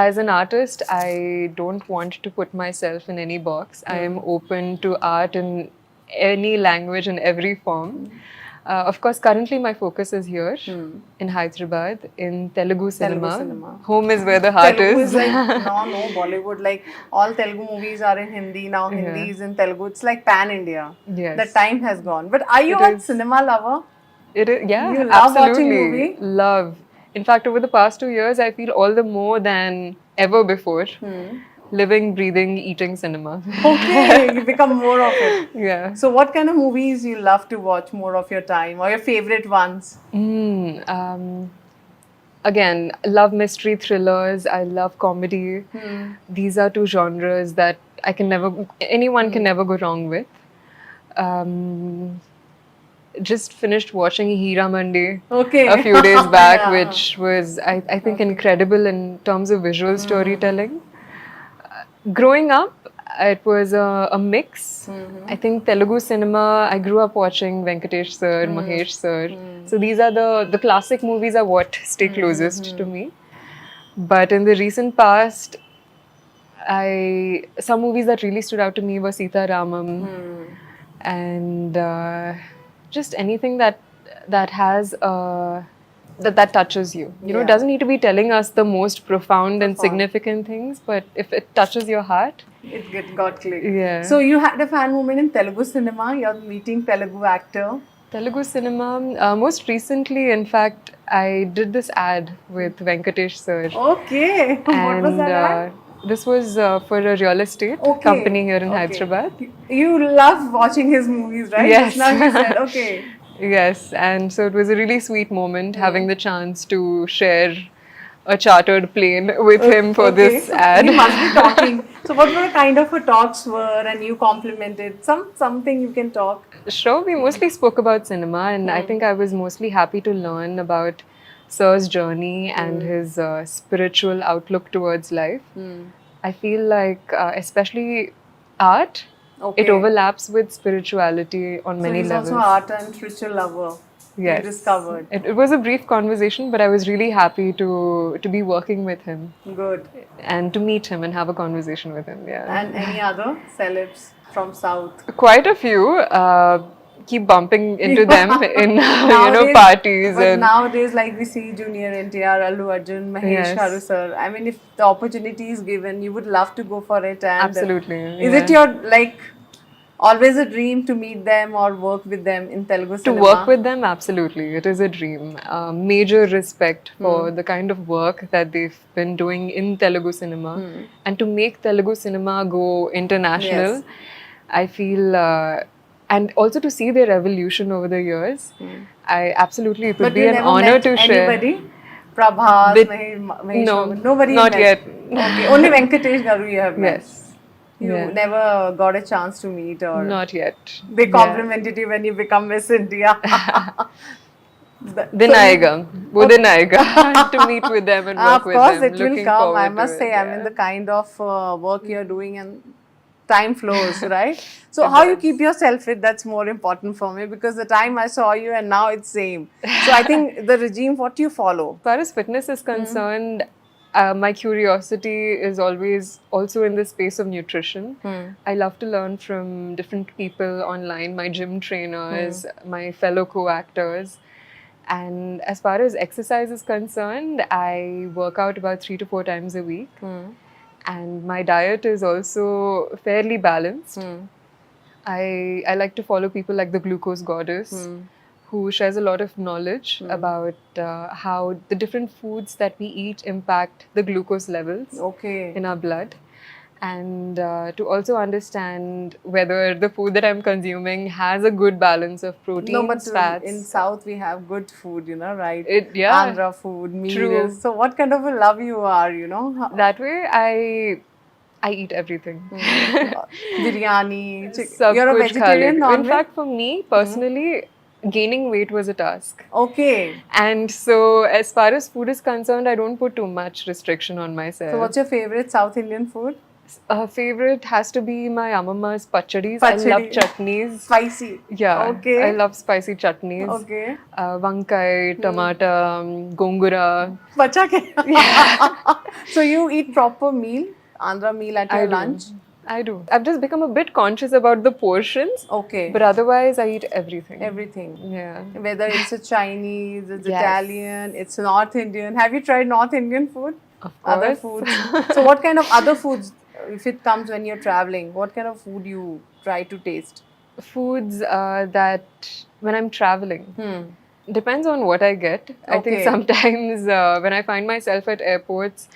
as an artist, I don't want to put myself in any box. I am open to art in any language and every form. Of course, currently my focus is here in Hyderabad in Telugu cinema. cinema. Home is where the heart Telugu is. is like no Bollywood. Like all Telugu movies are in Hindi now. Hindi is in Telugu. It's like pan India. Yes. The time has gone. But are you It a is. cinema lover? It is, yeah, You love watching absolutely. movie? Love. In fact, over the past 2 years, I feel all the more than ever before living, breathing, eating cinema. Okay, you become more of it. Yeah. So, what kind of movies you love to watch more of your time, or your favorite ones? Again, love mystery thrillers. I love comedy. These are 2 genres that anyone can never go wrong with. Just finished watching Hira Mandi Okay. a few days back, Yeah. which was, I think, incredible in terms of visual storytelling. Growing up, it was a mix. I think Telugu cinema, I grew up watching Venkatesh sir, Mahesh sir. So these are the classic movies are what stay closest to me. But in the recent past, some movies that really stood out to me were Sita Ramam and just anything that has that touches you. You know, it doesn't need to be telling us the most profound and significant things, but if it touches your heart, It got clicked. Yeah. So, you had a fan moment in Telugu cinema. You're meeting Telugu actor. Telugu cinema. Most recently, in fact, I did this ad with Venkatesh sir. Okay. What was that ad? This was for a real estate Okay. company here in Okay. Hyderabad. You love watching his movies, right? Yes. Just now you said, okay. Yes, and so it was a really sweet moment having the chance to share a chartered plane with him for Okay. this ad. You must be talking. So, what were kind of talks were, and you complimented something you can talk. Sure, we mostly spoke about cinema, and I think I was mostly happy to learn about Sir's journey and his spiritual outlook towards life. I feel like, especially art, Okay. it overlaps with spirituality on So, many he's levels. also art and spiritual lover. Yes. You discovered. It was a brief conversation, but I was really happy to be working with him Good. and to meet him and have a conversation with him. Yeah. And any other celebs from South? Quite a few. Keep bumping into them in Nowadays- parties But and nowadays, like we see Junior NTR, Allu Arjun, Mahesh Yes. Charu sir. I mean, if the opportunity is given, you would love to go for it. And Absolutely, Is yeah. it your always a dream to meet them or work with them in Telugu to cinema? work with them, absolutely. It is a dream. Major respect for the kind of work that they've been doing in Telugu cinema. And to make Telugu cinema go international, Yes. I feel, and also to see their evolution over the years, I absolutely, it would But be you an never honor met to share. anybody? Prabhas, With- Mahesh No, Babu, nobody not met. yet. Okay, only Venkatesh Garu you have met. Yes, You Yeah. never got a chance to meet or not yet. they Yeah. complimented you when you become Miss India. Vinayga, Budinayga, to meet with them and work Of with course, them. it will Looking come. I forward to must it, say, I mean, yeah. the kind of work you're doing and time flows, right? So how you keep yourself fit, that's more important for me, because the time I saw you and now it's same. So I think the regime, what you follow? As far as fitness is concerned, my curiosity is always also in the space of nutrition. I love to learn from different people online, my gym trainers, my fellow co-actors. And as far as exercise is concerned, I work out about 3 to 4 times a week. And my diet is also fairly balanced. I like to follow people like the Glucose Goddess, who shares a lot of knowledge about how the different foods that we eat impact the glucose levels Okay. in our blood. And to also understand whether the food that I'm consuming has a good balance of proteins, No, but fats. in South we have good food, you know, right? Yeah. Andhra food, meals. True. So what kind of a love you are, you know? That way, I eat everything. Biryani. Sab You're a kuch kha vegetarian, leti. In non-veg? fact, for me personally, gaining weight was a task. Okay. And so, as far as food is concerned, I don't put too much restriction on myself. So what's your favorite South Indian food? Favorite has to be my Amamma's pachadis. I love Pachadi. chutneys. Spicy. Yeah, Okay. I love spicy chutneys. Okay. Vankai, tomato, gongura. Bacha ke? So you eat proper meal, Andhra meal at your lunch? I do. I've just become a bit conscious about the portions. Okay. But otherwise, I eat everything. Everything. Yeah. Whether it's a Chinese, it's Yes. Italian, it's North Indian. Have you tried North Indian food? Of Other course. foods. So what kind of other foods, if it comes when you're traveling, what kind of food you try to taste? Foods that when I'm traveling. Depends on what I get. I think Okay. sometimes when I find myself at airports,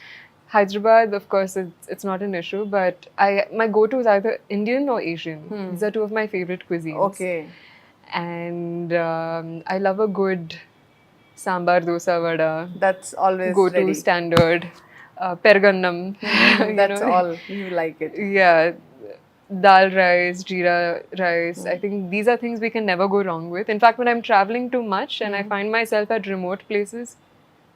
Hyderabad, of course, it's not an issue, but my go-to is either Indian or Asian. These are two of my favorite cuisines. Okay. And I love a good sambar dosa vada, That's always go-to ready. standard, pergannam. you That's know. all. You like it. Yeah, dal rice, jeera rice. I think these are things we can never go wrong with. In fact, when I'm traveling too much and I find myself at remote places,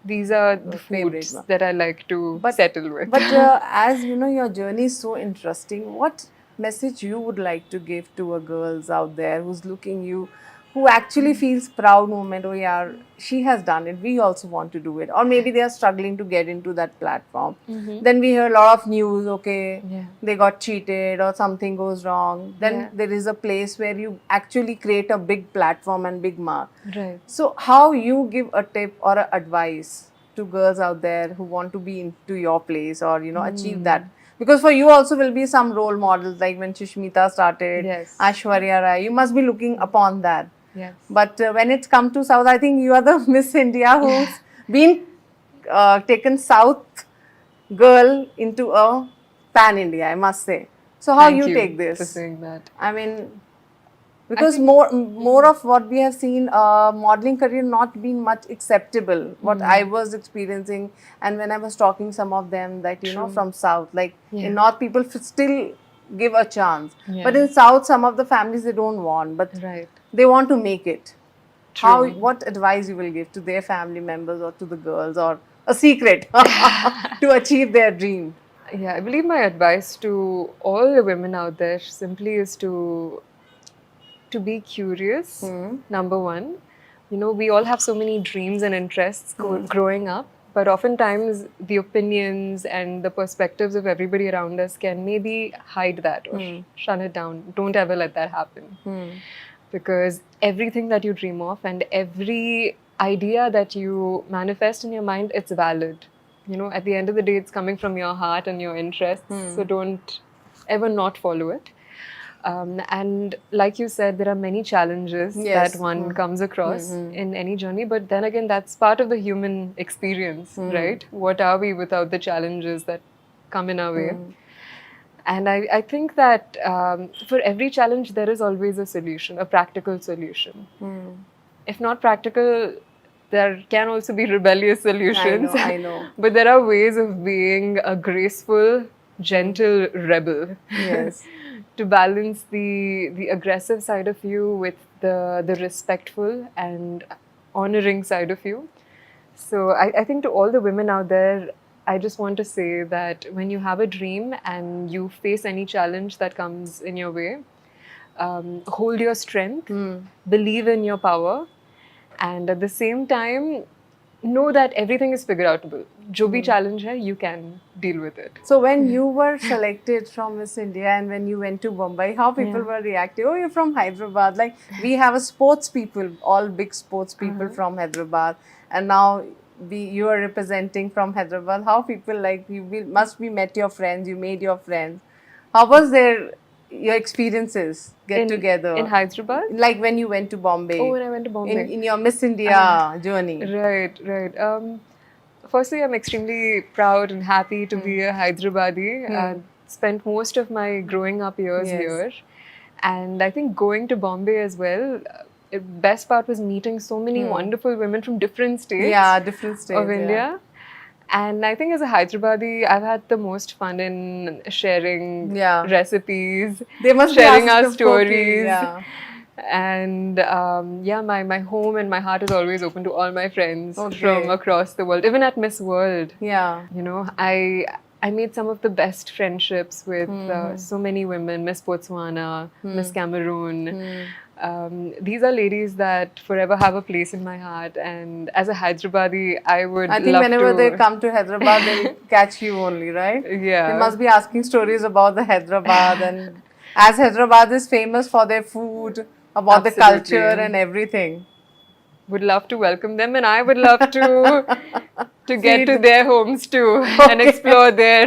these are the favorite foods one. that I like to settle with. But as you know, your journey is so interesting. What message you would like to give to a girls out there who's looking you, who actually feels proud moment, oh yeah, she has done it, we also want to do it. Or maybe they are struggling to get into that platform. Then we hear a lot of news, okay, Yeah. they got cheated or something goes wrong. Then Yeah. there is a place where you actually create a big platform and big mark. Right. So how you give a tip or a advice to girls out there who want to be into your place or, you know, achieve that? Because for you also will be some role models, like when Sushmita started, Yes. Aishwarya Rai, you must be looking upon that. Yes. But when it's come to South, I think you are the Miss India who's been taken South girl into a pan India, I must say. So how Thank you take for this? saying that. I mean, because more of what we have seen, modeling career not been much acceptable. What I was experiencing, and when I was talking some of them that you know from South, like in North, people still give a chance, but in South, some of the families they don't want, but Right. they want to make it. How? True. What advice you will give to their family members or to the girls, or a secret to achieve their dream? Yeah, I believe my advice to all the women out there simply is to be curious. Number one, you know, we all have so many dreams and interests growing up, but oftentimes the opinions and the perspectives of everybody around us can maybe hide that or shut it down. Don't ever let that happen. Because everything that you dream of and every idea that you manifest in your mind, it's valid. You know, at the end of the day, it's coming from your heart and your interests. So don't ever not follow it. And like you said, there are many challenges Yes. that one comes across in any journey. But then again, that's part of the human experience, right? What are we without the challenges that come in our way? And I think that for every challenge, there is always a solution, a practical solution. If not practical, there can also be rebellious solutions. I know. But there are ways of being a graceful, gentle rebel. Yes. To balance the aggressive side of you with the respectful and honoring side of you. So I think to all the women out there, I just want to say that when you have a dream and you face any challenge that comes in your way, hold your strength, believe in your power, and at the same time, know that everything is figure outable. जो भी challenge है, you can deal with it. So when you were selected from Miss India and when you went to Mumbai, how people were reacting? Oh, you're from Hyderabad. Like we have a sports people, all big sports people from Hyderabad, and now you are representing from Hyderabad. How people like you must be met your friends, you made your friends. How was your experiences get together in Hyderabad? Like when you went to Bombay. Oh, when I went to Bombay. In your Miss India journey. Right, right. Firstly, I'm extremely proud and happy to be a Hyderabadi. I spent most of my growing up years here. And I think going to Bombay as well, the best part was meeting so many wonderful women from different states. Yeah, different states of India. And I think as a Hyderabadi, I've had the most fun in sharing recipes, they must sharing our stories. Yeah. And my home and my heart is always open to all my friends from across the world, even at Miss World. Yeah. You know, I made some of the best friendships with so many women, Miss Botswana, Miss Cameroon. These are ladies that forever have a place in my heart, and as a Hyderabadi, I think whenever they come to Hyderabad, they'll catch you only, right? Yeah. They must be asking stories about the Hyderabad, and as Hyderabad is famous for their food, about the culture and everything. Would love to welcome them, and I would love to get to their homes too and explore their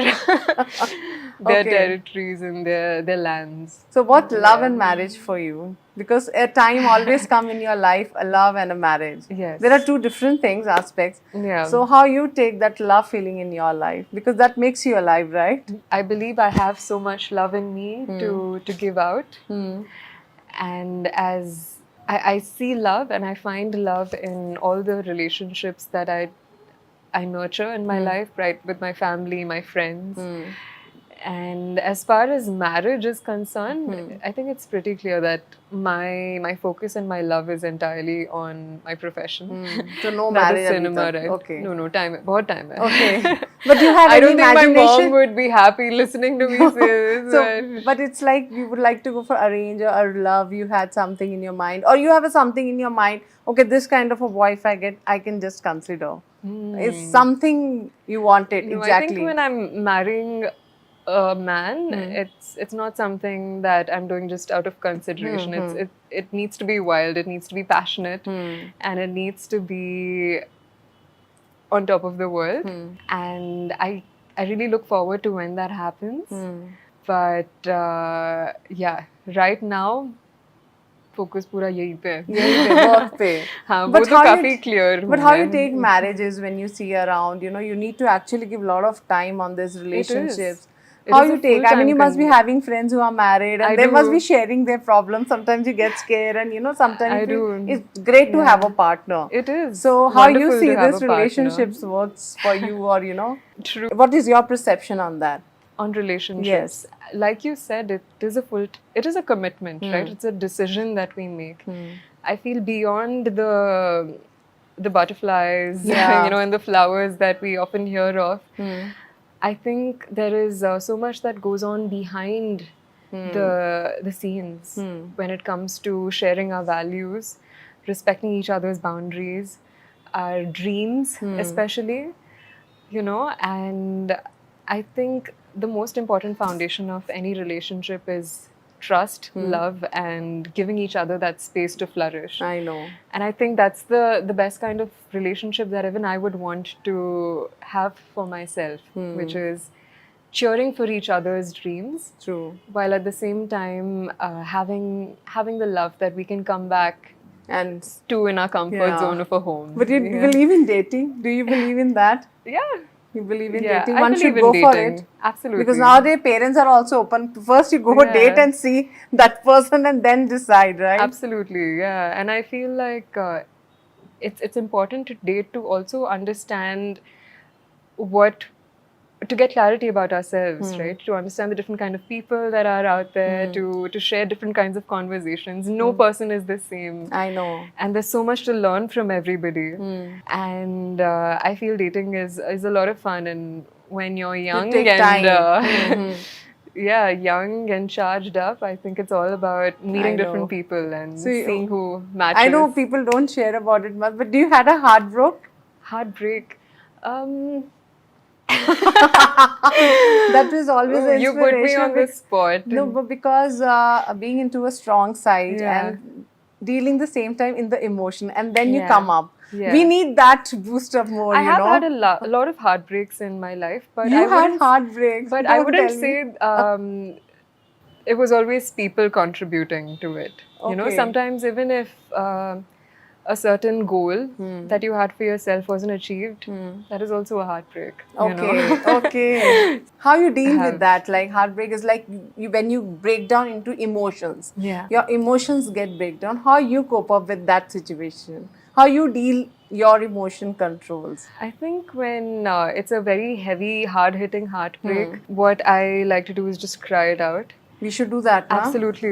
territories and their lands. So what love and marriage for you? Because a time always come in your life, a love and a marriage. Yes. There are two different things, aspects. Yeah. So how you take that love feeling in your life? Because that makes you alive, right? I believe I have so much love in me to give out. And as I see love and I find love in all the relationships that I nurture in my life, right, with my family, my friends. And as far as marriage is concerned, I think it's pretty clear that my focus and my love is entirely on my profession. So no That marriage. is cinema, right? Okay. No, time. Bahut time hai. Okay. But you have I any don't think my imagination? mom would be happy listening to me say this. But it's like you would like to go for arrange or love. You had something in your mind, or you have something in your mind. Okay, this kind of a wife I get, I can just consider. It's something you wanted exactly. I think when I'm marrying a man, it's not something that I'm doing just out of consideration. It needs to be wild. It needs to be passionate, and it needs to be on top of the world. And I really look forward to when that happens. But right now, focus पूरा यही पे है. Work पे. हाँ, वो तो काफी clear. But how you take marriages when you see around, you need to actually give a lot of time on these relationships. How you take? I mean, you must be having friends who are married, and they must be sharing their problems. Sometimes you get scared, and sometimes it's great to have a partner. It is. So how you see this relationships works for you, or True. What is your perception on that? On relationships, like you said, it is a commitment, right? It's a decision that we make. I feel beyond the butterflies, and the flowers that we often hear of. I think there is so much that goes on behind the scenes when it comes to sharing our values, respecting each other's boundaries, our dreams, especially, and I think the most important foundation of any relationship is trust, love, and giving each other that space to flourish. I know. And I think that's the best kind of relationship that even I would want to have for myself, which is cheering for each other's dreams. True. While at the same time having the love that we can come back and to in our comfort zone of a home. But you believe in dating? Do you believe in that? Yeah. You believe in Yeah, dating? I One believe should in go for dating. it. Absolutely. Because nowadays parents are also open. First you go date and see that person and then decide, right? Absolutely, yeah. And I feel like it's important to date to also understand what to get clarity about ourselves, right? To understand the different kind of people that are out there, to share different kinds of conversations. No person is the same. I know. And there's so much to learn from everybody. And I feel dating is a lot of fun. And when you're young take and time. yeah, young and charged up, I think it's all about meeting know. different people and So you- seeing who matches. I know people don't share about it much, but do you had a heartbreak? Heartbreak. That was always Ooh, an you put me inspiration on the bec- spot. No, but because being into a strong side Yeah. and dealing the same time in the emotion, and then you Yeah. come up. Yeah. We need that to boost up more. I you have know? had a lot of heartbreaks in my life, but You I had wouldn't, heartbreaks, but I don't wouldn't tell say me. it was always people contributing to it. You know, Okay. sometimes even if a certain goal that you had for yourself wasn't achieved, that is also a heartbreak. You know? Okay, okay. How you deal have- with that? Like heartbreak is like you when you break down into emotions. Yeah. Your emotions get break down. How you cope up with that situation? How you deal your emotion controls? I think when it's a very heavy, hard-hitting heartbreak, what I like to do is just cry it out. We should do that, huh? Absolutely,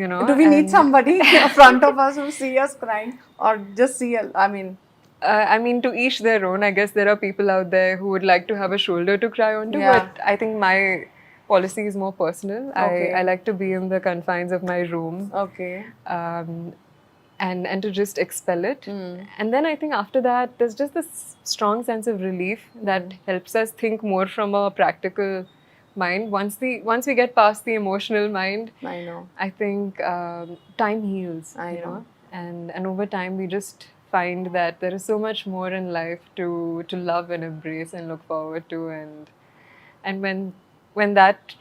you know. Do we need and, somebody in front of us who see us crying, or just see? I mean, I mean, to each their own. I guess there are people out there who would like to have a shoulder to cry onto, Yeah. but I think my policy is more personal. Okay. I like to be in the confines of my room. okay. And to just expel it. And then I think after that, there's just this strong sense of relief that helps us think more from a practical mind. Once we get past the emotional mind, I know. I think time heals. I you know. know, and over time we just find that there is so much more in life to love and embrace and look forward to, and when that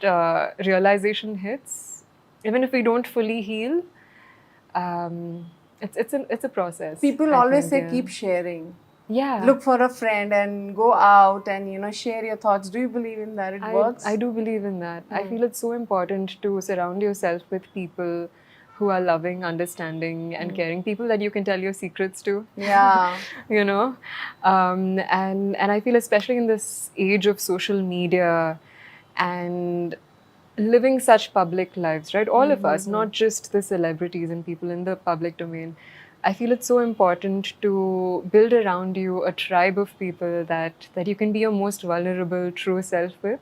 realization hits, even if we don't fully heal, it's a process. People I always think, say yeah. keep sharing. Yeah. Look for a friend and go out and share your thoughts. Do you believe in that? It works. I do believe in that. I feel it's so important to surround yourself with people who are loving, understanding, and caring. People that you can tell your secrets to. Yeah. You know, and I feel especially in this age of social media and living such public lives, right? All of us, not just the celebrities and people in the public domain. I feel it's so important to build around you a tribe of people that you can be your most vulnerable, true self with.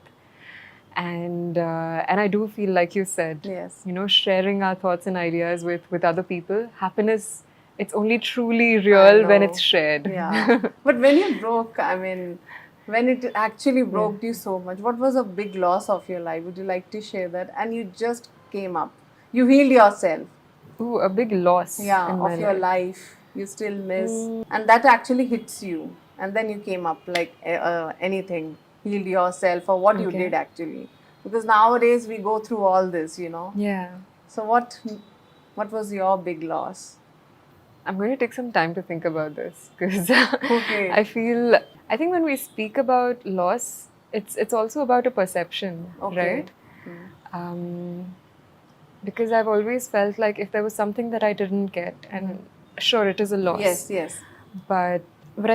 And I do feel, like you said, Yes. you know, sharing our thoughts and ideas with other people. Happiness, it's only truly real when know. it's shared. Yeah. But when you broke, I mean, when it actually broke you so much, what was a big loss of your life? Would you like to share that? And you just came up. You healed yourself. Ooh, a big loss. Yeah, in my of your life. You still miss. And that actually hits you. And then you came up like anything. Healed yourself or what you Okay. did actually. Because nowadays we go through all this, Yeah. So what was your big loss? I'm going to take some time to think about this because Okay. I think when we speak about loss, it's also about a perception, Okay. right? Because I've always felt like if there was something that I didn't get, and sure, it is a loss. Yes, yes. But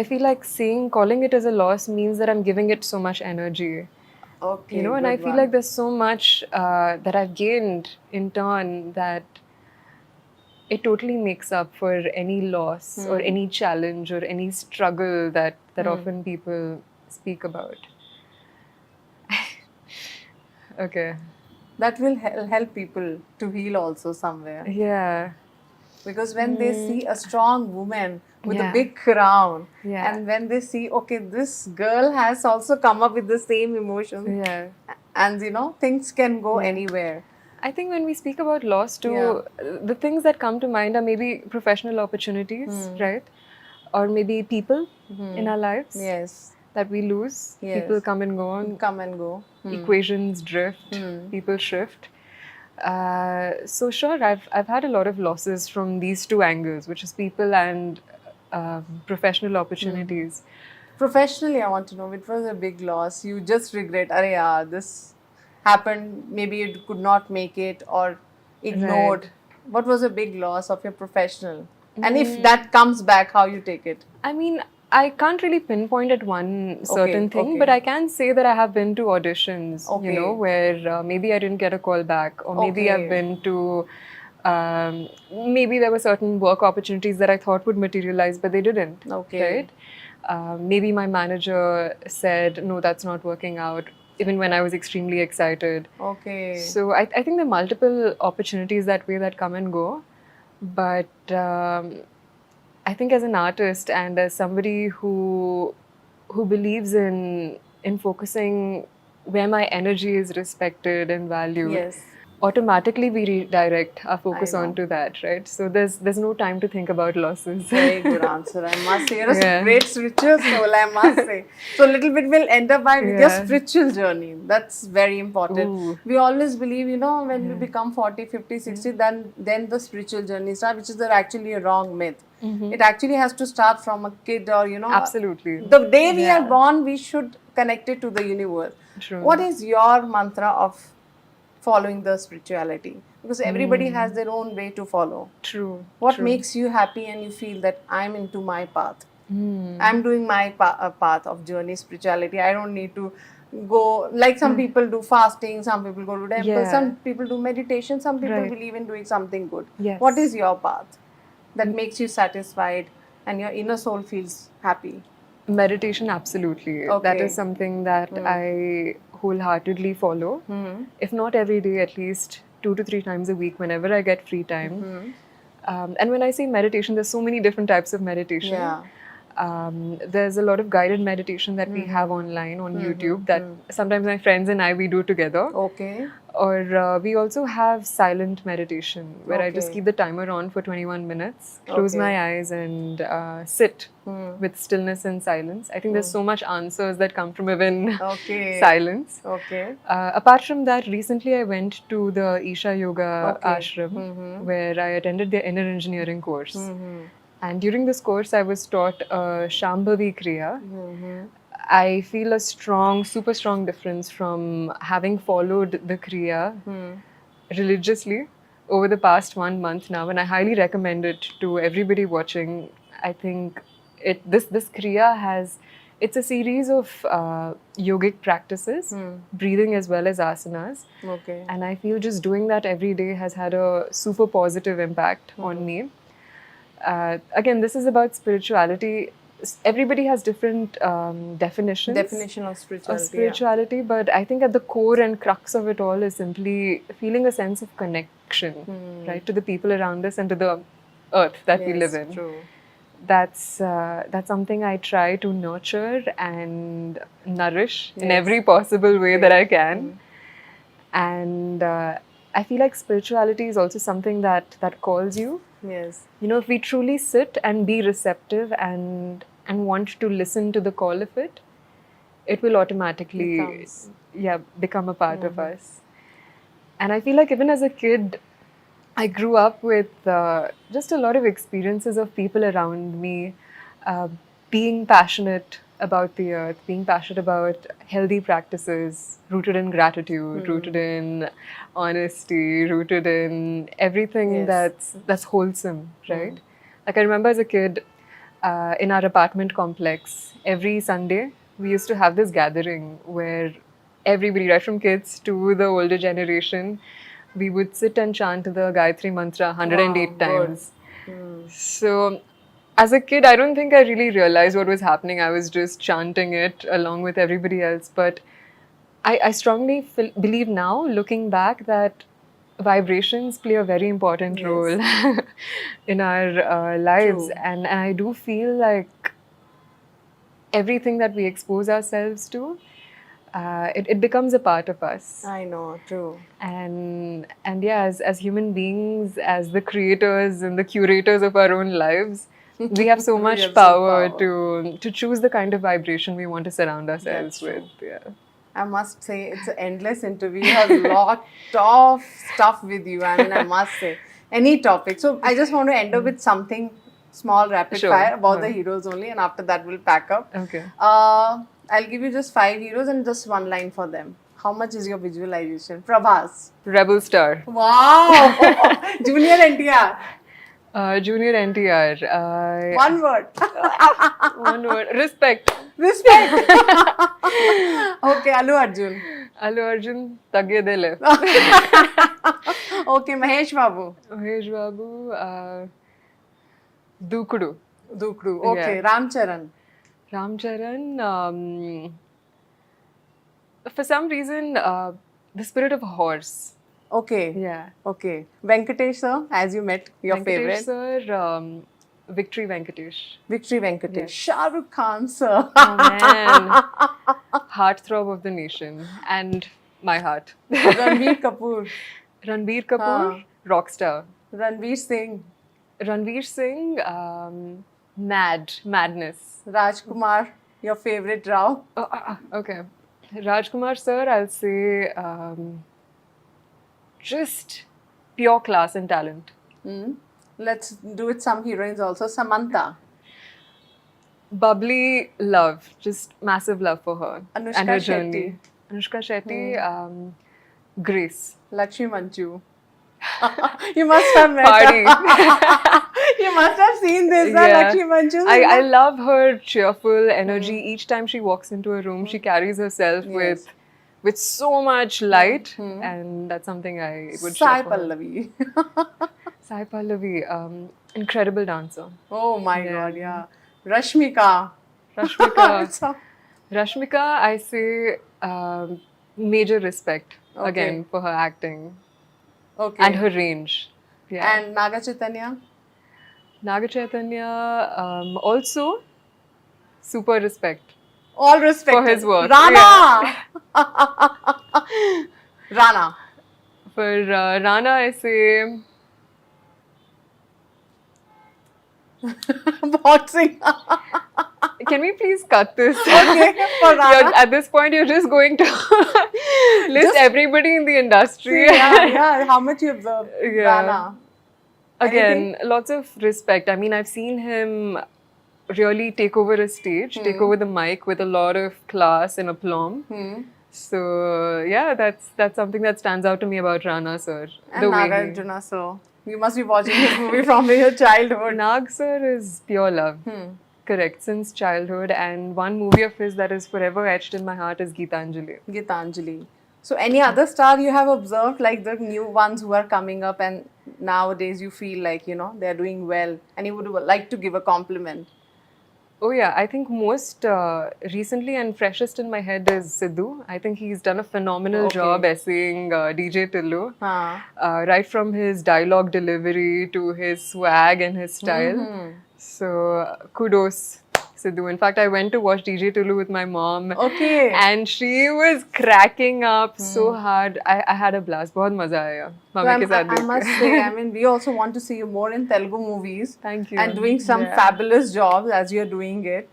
I feel like calling it as a loss means that I'm giving it so much energy. Okay. You know, and I good feel one. like there's so much that I've gained in turn that it totally makes up for any loss or any challenge or any struggle that often people speak about. Okay. that will help people to heal also somewhere. Yeah. Because when they see a strong woman with a Yeah. big crown, Yeah. and when they see, okay, this girl has also come up with the same emotions, Yeah. and things can go anywhere. I think when we speak about loss too, the things that come to mind are maybe professional opportunities, right? Or maybe people in our lives Yes, that we lose. Yes. People come and go, come and go. equations drift, people shift. So sure, I've had a lot of losses from these two angles, which is people and professional opportunities. Professionally, I want to know, which was a big loss. You just regret, Arey yaar, this happened, maybe you could not make it or ignored. What was a big loss of your professional? And if that comes back, how you take it? I mean, I can't really pinpoint at one certain thing, okay. but I can say that I have been to auditions, you know, Okay. where maybe I didn't get a call back, or maybe I've Okay. been to, maybe there were certain work opportunities that I thought would materialize, but they didn't. Okay. Right? Maybe my manager said, no, that's not working out, even when I was extremely excited. Okay. So I think there are multiple opportunities that way that come and go, but I think as an artist and as somebody who believes in focusing where my energy is respected and valued, Yes. automatically we redirect our focus know. onto that, right? So there's no time to think about losses. Very good answer, I must say. You're a Yeah. great spiritual soul, I must say. So, a little bit we'll end up by with your Yeah. spiritual journey. That's very important. Ooh. We always believe, you know, when we become 40, 50, 60, then the spiritual journey starts, which is actually a wrong myth. It actually has to start from a kid, or, you know, Absolutely. the day we are Yeah. born, we should connect it to the universe. True. What is your mantra of following the spirituality? Because everybody has their own way to follow. True. What True. makes you happy and you feel that I'm into my path? Hmm. I'm doing my path of journey, spirituality. I don't need to go, like some people do fasting, some people go to temple, Yeah. some people do meditation, some people Right. believe in doing something good. Yes. What is your path that makes you satisfied and your inner soul feels happy? Meditation, absolutely. That Okay. is something that I wholeheartedly follow. If not every day, at least 2 to 3 times a week, whenever I get free time. And when I say meditation, there's so many different types of meditation. Yeah. There's a lot of guided meditation that we have online on YouTube that sometimes my friends and I we do together. Okay. Or we also have silent meditation where I just Okay. keep the timer on for 21 minutes, close Okay. my eyes and sit with stillness and silence. I think there's so much answers that come from even Okay. silence. Okay. Apart from that, recently I went to the Isha Yoga Okay. ashram where I attended their inner engineering course. And during this course, I was taught Shambhavi Kriya. I feel a super strong difference from having followed the Kriya religiously over the past 1 month now, and I highly recommend it to everybody watching. I think this Kriya it's a series of yogic practices, breathing as well as asanas. Okay. And I feel just doing that every day has had a super positive impact on me. Again, this is about spirituality. Everybody has different definitions Definition of of spirituality. spirituality, but I think at the core and crux of it all is simply feeling a sense of connection, right, to the people around us and to the earth that we live in. True. That's something I try to nurture and nourish in every possible way that I can. And I feel like spirituality is also something that calls you. Yes. You know, if we truly sit and be receptive and want to listen to the call of it, it will automatically Becomes. become a part of us. And I feel like even as a kid, I grew up with just a lot of experiences of people around me being passionate about the earth, being passionate about healthy practices rooted in gratitude, rooted in honesty, rooted in everything Yes. that's wholesome, right? Like I remember as a kid in our apartment complex, every Sunday we used to have this gathering where everybody, right from kids to the older generation, we would sit and chant the Gayatri Mantra 108 Wow, good. times. So, as a kid, I don't think I really realized what was happening. I was just chanting it along with everybody else. But I strongly believe now, looking back, that vibrations play a very important role in our lives. True. And I do feel like everything that we expose ourselves to, it becomes a part of us. I know. True. And yeah, as human beings, as the creators and the curators of our own lives, we have so We much have some power power. to choose the kind of vibration we want to surround ourselves That's true. with. Yeah. I must say it's an endless interview. You have a lot of stuff with you. I mean, I must say any topic. So I just want to end up with something small, rapid Sure. fire about the heroes only, and after that we'll pack up. Okay. I'll give you just 5 heroes and just one line for them. How much is your visualization? Prabhas. Rebel Star. Wow! Junior NTR. Junior NTR. One word. One word. Respect. Respect. Okay, Allu Arjun. Allu Arjun, Tagyedele. Okay, Mahesh Babu. Mahesh Babu, Dukudu. Dukru. Okay, Yeah. Ram Charan. Ram Charan, for some reason, the spirit of a horse. Okay. Yeah. Okay. Venkatesh sir, as you met, your Venkatesh favorite. sir, Victory Venkatesh. Victory Venkatesh. Yes. Shah Rukh Khan sir. Oh man. Heartthrob of the nation. And my heart. Ranbir Kapoor. Ranbir Kapoor, rockstar. Ranveer Singh. Ranveer Singh, madness. Rajkumar, your favorite Rao. Okay. Rajkumar sir, I'll say just pure class and talent. Let's do with some heroines also. Samantha. Bubbly love, just massive love for her Anushka and her Shetty. journey. Anushka Shetty, Grace. Lakshmi Manchu. You must have met Party. her. You must have seen this, Lakshmi Manchu. I love her cheerful energy. Each time she walks into a room, she carries herself with so much light, and that's something I would Sai share for her. Pallavi. Sai Pallavi, incredible dancer. Oh my god, yeah. Rashmika. Rashmika, Rashmika, I say major respect again for her acting Okay. and her range. Yeah. And Naga Chaitanya? Naga Chaitanya, also super respect. All respect. For his work, Rana! Rana. For Rana, I say Boxing. can we please cut this? Okay, for Rana. At this point, you're just going to list everybody in the industry. Yeah. How much you observe Yeah. Rana? Again, lots of respect. I mean, I've seen him really take over a stage, take over the mic with a lot of class and aplomb. So yeah, that's something that stands out to me about Rana sir. And the way he- Nagarjuna, so you must be watching this movie from your childhood. Nag sir is pure love. Correct, since childhood. And one movie of his that is forever etched in my heart is Geetanjali. Gitanjali. So any other star you have observed, like the new ones who are coming up and nowadays you feel like, they're doing well and you would like to give a compliment? Oh yeah, I think most recently and freshest in my head is Sidhu. I think he's done a phenomenal job essaying DJ Tillu. Right from his dialogue delivery to his swag and his style. So kudos, Sidhu. In fact, I went to watch DJ Tillu with my mom. Okay. And she was cracking up so hard. I had a blast. बहुत मजा आया. So mummy के साथ I देख must say, I mean, we also want to see you more in Telugu movies. Thank you. And doing some fabulous jobs as you're doing it.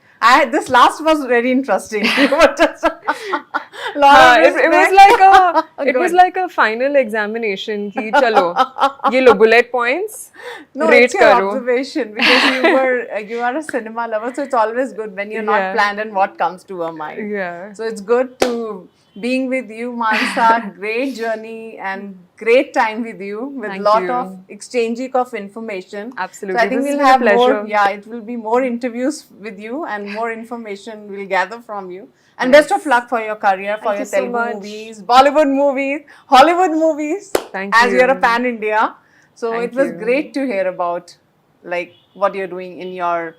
This last was very interesting. You were just lot of it was like a final examination कि चलो ये लो bullet points No, rate it's your करो. observation because you are a cinema lover, so it's always good when you're not planned and what comes to our mind. Yeah. So it's good to being with you, Mansa. Great journey and great time with you with Thank lot you. of exchanging of information. Absolutely. So I think This has we'll been a have more. pleasure. Yeah, it will be more interviews with you and more information we'll gather from you. And best of luck for your career, for Thank your you so Telugu much. movies, Bollywood movies, Hollywood movies. Thank as you. you're a pan India. So Thank it was you. great to hear about like what you're doing in your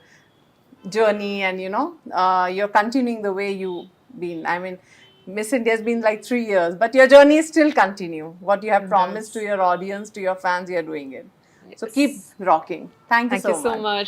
journey and you're continuing the way you've been. I mean, Miss India has been like 3 years, but your journey is still continue. What you have promised to your audience, to your fans, you're doing it. So keep rocking. Thank you Thank you so much. much.